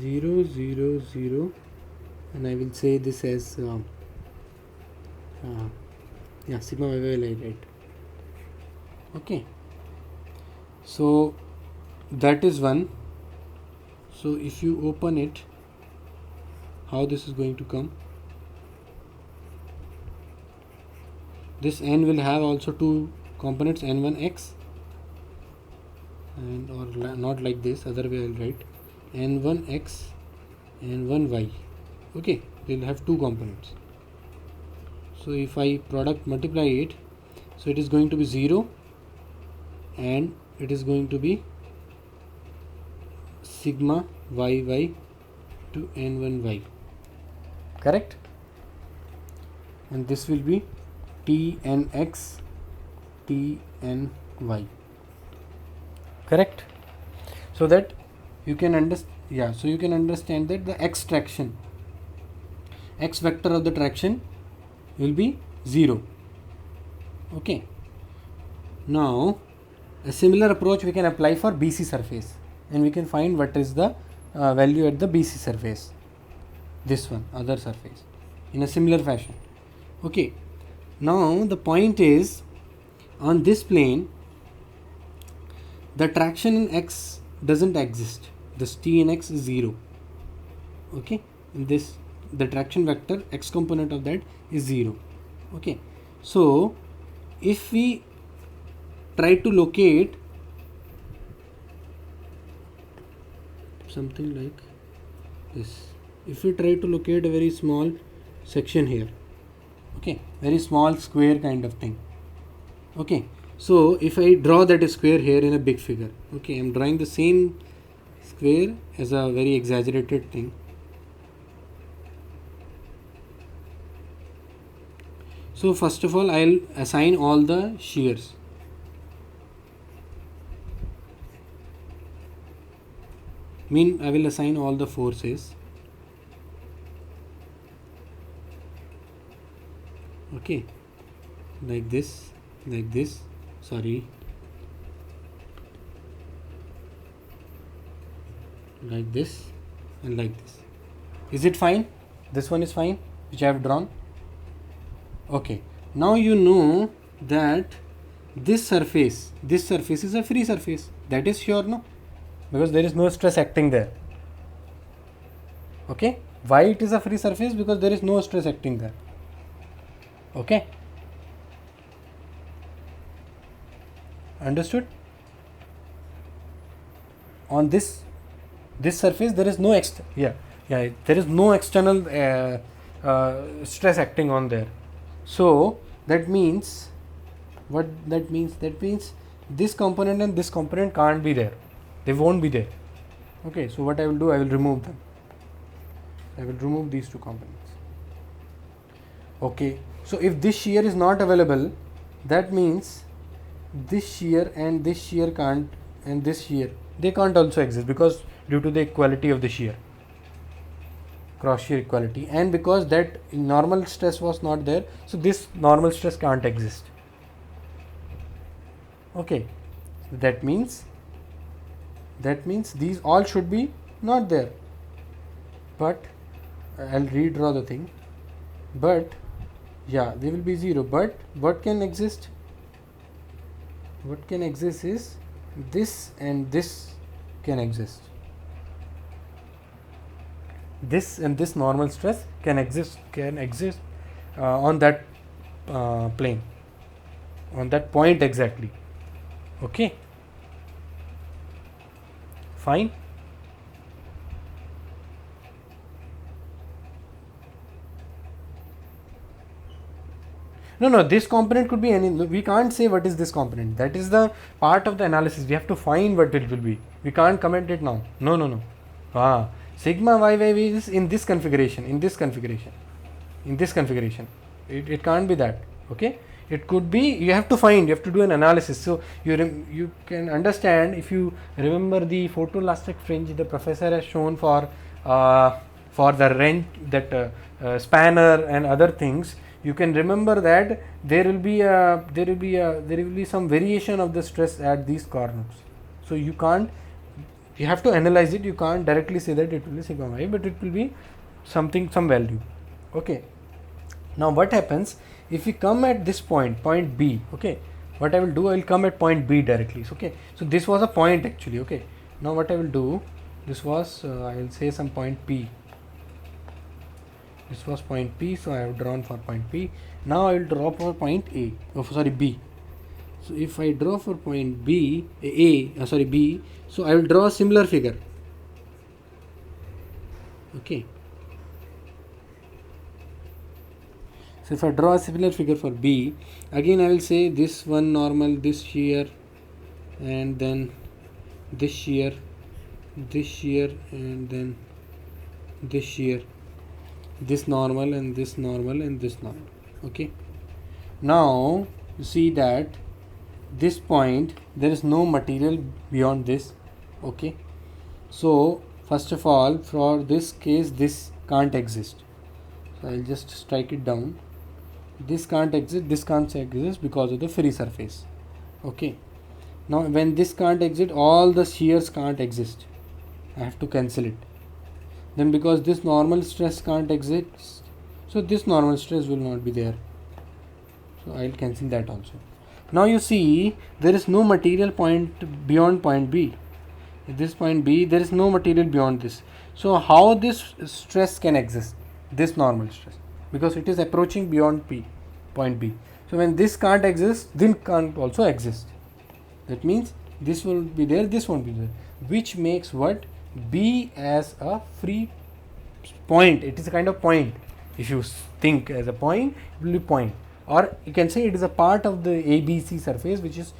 0, 0, 0, and I will say this as yeah, sigma y will I write. Okay. So that is one. So if you open it, how this is going to come? This n will have also two components, n1x, and or not like this, other way I'll write n1x and 1y. Okay, they'll have two components. So if I product multiply it, so it is going to be 0 and it is going to be sigma yy to n1y, correct? And this will be tnx tny, correct? So that you can understand, yeah, so you can understand that the x traction, x vector of the traction will be 0. Okay. Now a similar approach we can apply for BC surface, and we can find what is the value at the BC surface, this one, other surface, in a similar fashion. Okay. Now the point is, on this plane the traction in x doesn't exist, this t in x is 0. Okay, in this the traction vector x component of that is 0. Okay, so if we try to locate something like this, if we try to locate a very small section here, okay, very small square kind of thing. Okay, so if I draw that square here in a big figure, okay, I'm drawing the same square as a very exaggerated thing. So first of all I'll assign all the shears. I will assign all the forces. Okay, like this, sorry, like this and like this. Is it fine? This one is fine, which I have drawn. Okay, now you know that this surface is a free surface. That is sure, no? Because there is no stress acting there. Okay, why it is a free surface? Because there is no stress acting there. Okay, understood? On this surface there is no there is no external stress acting on there. So that means what that means? That means this component and this component can't be there. They won't be there. Okay, so what I will do, I will remove them. I will remove these two components. Okay, so if this shear is not available, that means this shear and this shear can't, and this shear, they can't also exist, because due to the equality of the shear, cross shear equality, and because that normal stress was not there, so this normal stress can't exist. Okay, that means these all should be not there, but I'll redraw the thing, but yeah, they will be 0, but what can exist? What can exist is this, and this can exist. This and this normal stress can exist on that plane, on that point exactly. Okay, fine. No, this component could be any. We can't say what is this component. That is the part of the analysis. We have to find what it will be. We can't comment it now. No. Sigma YYV is in this configuration. It can't be that. Okay. It could be. You have to find. You have to do an analysis. So you can understand if you remember the photoelastic fringe the professor has shown for the wrench that spanner and other things. You can remember that there will be some variation of the stress at these corners. So you have to analyze it. You can't directly say that it will be sigma y, but it will be some value. Okay. Now what happens if we come at this point B? Okay. What I will do, I will come at point B directly. Okay. So this was a point actually. Okay. Now what I will do, this was I will say some point P. This was point P, so I have drawn for point P. Now I will draw for point A. B. So if I draw for point B, B, so I will draw a similar figure. Okay. So if I draw a similar figure for B, again I will say this one normal, this shear, and then this shear, and then this shear, this normal and this normal and this normal. Okay. Now you see that this point there is no material beyond this. Okay. So first of all, for this case this can't exist. So I'll just strike it down. This can't exist, this can't exist because of the free surface. Okay. Now when this can't exist, all the shears can't exist. I have to cancel it. Then because this normal stress can't exist, so this normal stress will not be there. So I'll cancel that also. Now you see there is no material point beyond point B. At this point B, there is no material beyond this. So how this stress can exist? This normal stress, because it is approaching beyond point B. So when this can't exist, then can't also exist. That means this will be there, this won't be there, which makes what? B as a free point. It is a kind of point. If you think as a point, it will be point. Or you can say it is a part of the ABC surface, which is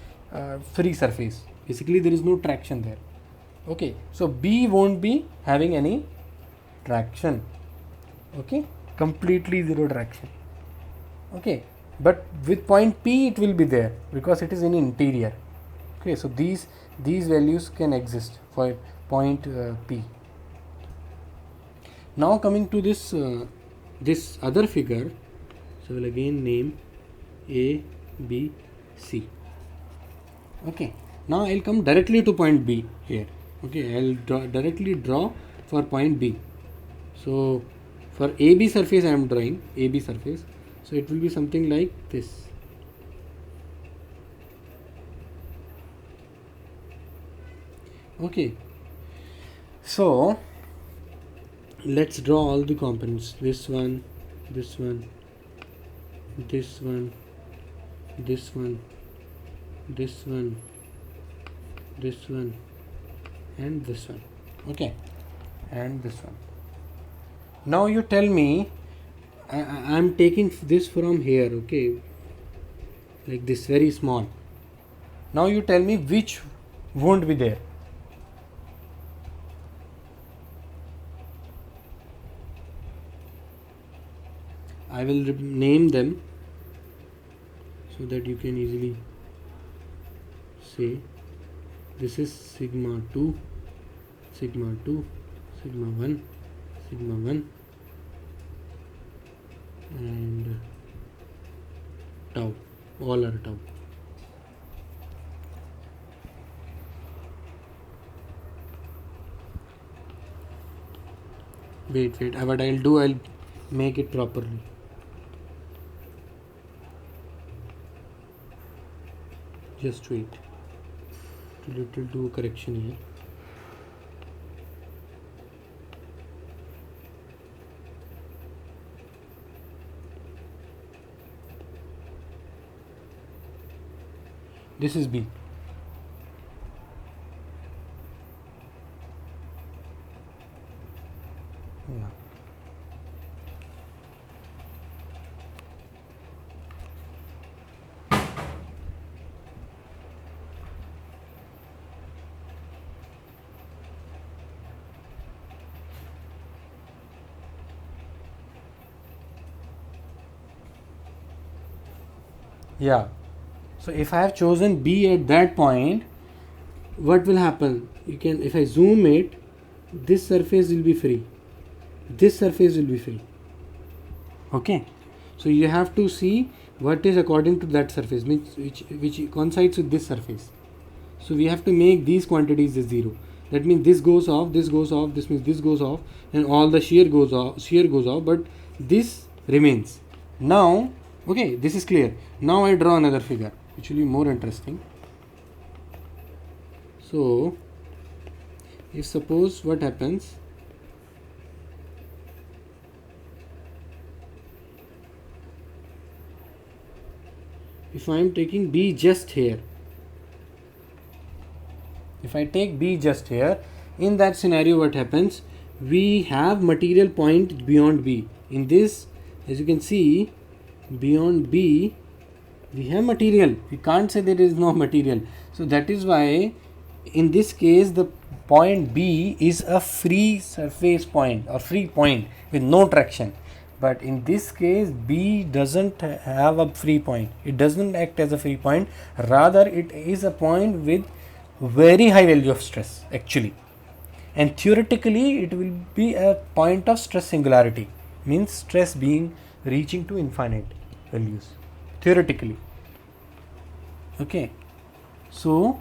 free surface. Basically there is no traction there. Okay, so B won't be having any traction. Okay, completely zero traction. Okay, but with point P it will be there because it is in interior. Okay, so these values can exist for point P. Now coming to this other figure, so we'll again name A, B, C. Okay, now I'll come directly to point B here. Okay, I'll directly draw for point B. So for AB surface I am drawing AB surface. So it will be something like this. Okay, so let's draw all the components. This one, this one, this one, this one, this one, this one, and this one. Okay, and this one. Now you tell me, I am taking this from here. Okay, like this, very small. Now you tell me which won't be there. I will name them so that you can easily say this is sigma 2, sigma 2, sigma 1, sigma 1 and tau. All are tau. Wait, what I'll do, I'll make it properly. Just wait till it will do a correction here. This is B. Yeah. Yeah. So if I have chosen B at that point, what will happen? You can, if I zoom it, this surface will be free, this surface will be free. Okay, so you have to see what is according to that surface, means which coincides with this surface. So we have to make these quantities as 0. That means this goes off, this goes off, this means this goes off, and all the shear goes off, but this remains. Now, okay, this is clear. Now I draw another figure which will be more interesting. So if suppose what happens, if I am taking B just here, if I take B just here, in that scenario what happens, we have material point beyond B. In this, as you can see, beyond B we have material, we can't say there is no material. So that is why in this case the point B is a free surface point or free point with no traction. But in this case B doesn't have a free point, it doesn't act as a free point, rather it is a point with very high value of stress actually, and theoretically it will be a point of stress singularity, means stress being reaching to infinite values theoretically. Okay, so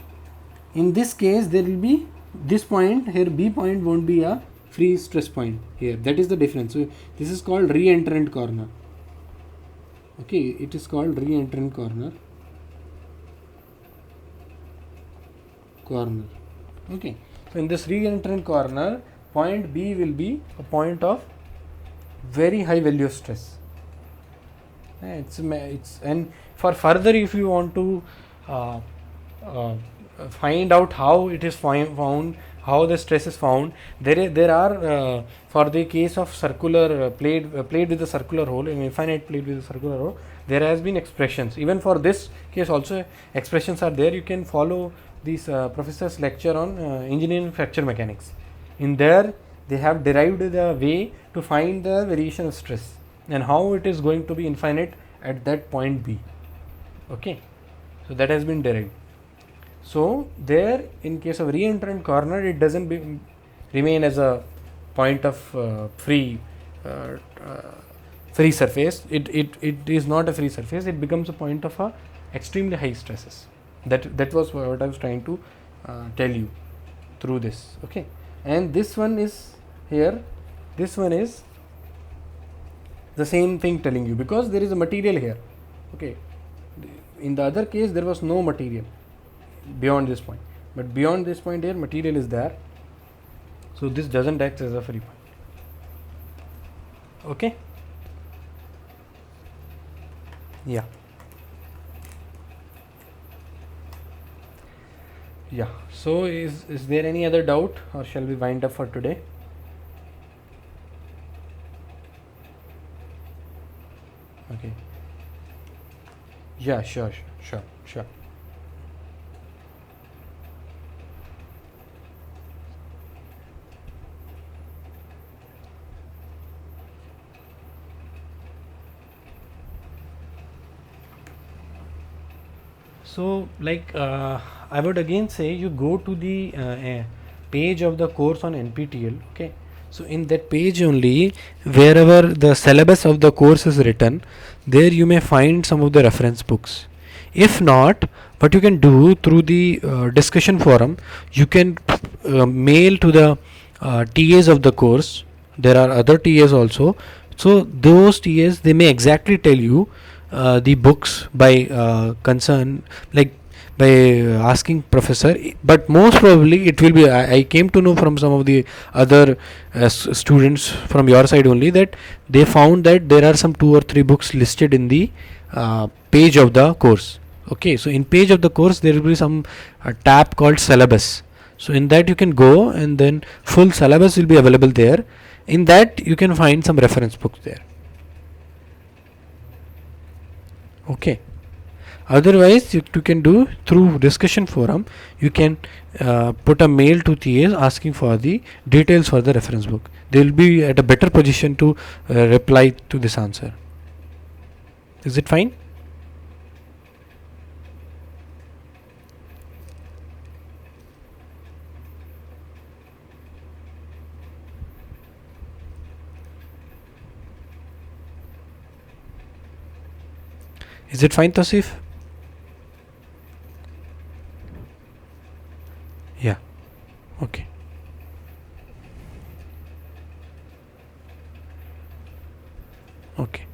in this case there will be this point here, B point won't be a free stress point here, that is the difference. So this is called re-entrant corner. Okay, it is called re-entrant corner. Okay, so in this re-entrant corner, point B will be a point of very high value of stress. It's and for further, if you want to find out how it is found, how the stress is found, there are for the case of circular plate with a circular hole, an infinite plate with a circular hole, there has been expressions. Even for this case also expressions are there. You can follow this professor's lecture on engineering fracture mechanics. In there they have derived the way to find the variation of stress and how it is going to be infinite at that point B. Okay, so that has been derived. So there, in case of re-entrant corner, it doesn't remain as a point of free surface. It is not a free surface. It becomes a point of extremely high stresses. That was what I was trying to tell you through this. Okay, and this one is here. This one is the same thing telling you, because there is a material here. Okay, in the other case there was no material beyond this point, but beyond this point here material is there, so this doesn't act as a free point. Okay, yeah, so is there any other doubt, or shall we wind up for today? Okay, yeah, sure. So like I would again say, you go to the page of the course on NPTEL. Okay, so in that page only, wherever the syllabus of the course is written, there you may find some of the reference books. If not, what you can do through the discussion forum, you can mail to the TAs of the course. There are other TAs also, so those TAs, they may exactly tell you the books by concern, like by asking professor. But most probably it will be, I came to know from some of the other students from your side only, that they found that there are some 2 or 3 books listed in the page of the course. Okay, so in page of the course there will be some tab called syllabus. So in that you can go, and then full syllabus will be available there. In that you can find some reference books there. Okay, otherwise you can do through discussion forum. You can put a mail to TAs asking for the details for the reference book. They will be at a better position to reply to this answer. Is it fine? Is it fine, Tasif? Yeah. Okay. Okay.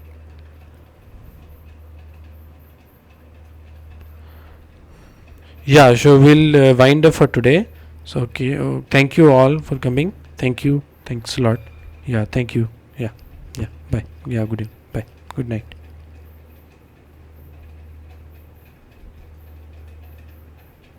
Yeah, so we'll wind up for today. So, okay. Thank you all for coming. Thank you. Thanks a lot. Yeah, thank you. Yeah. Yeah. Bye. Yeah, good evening. Bye. Good night.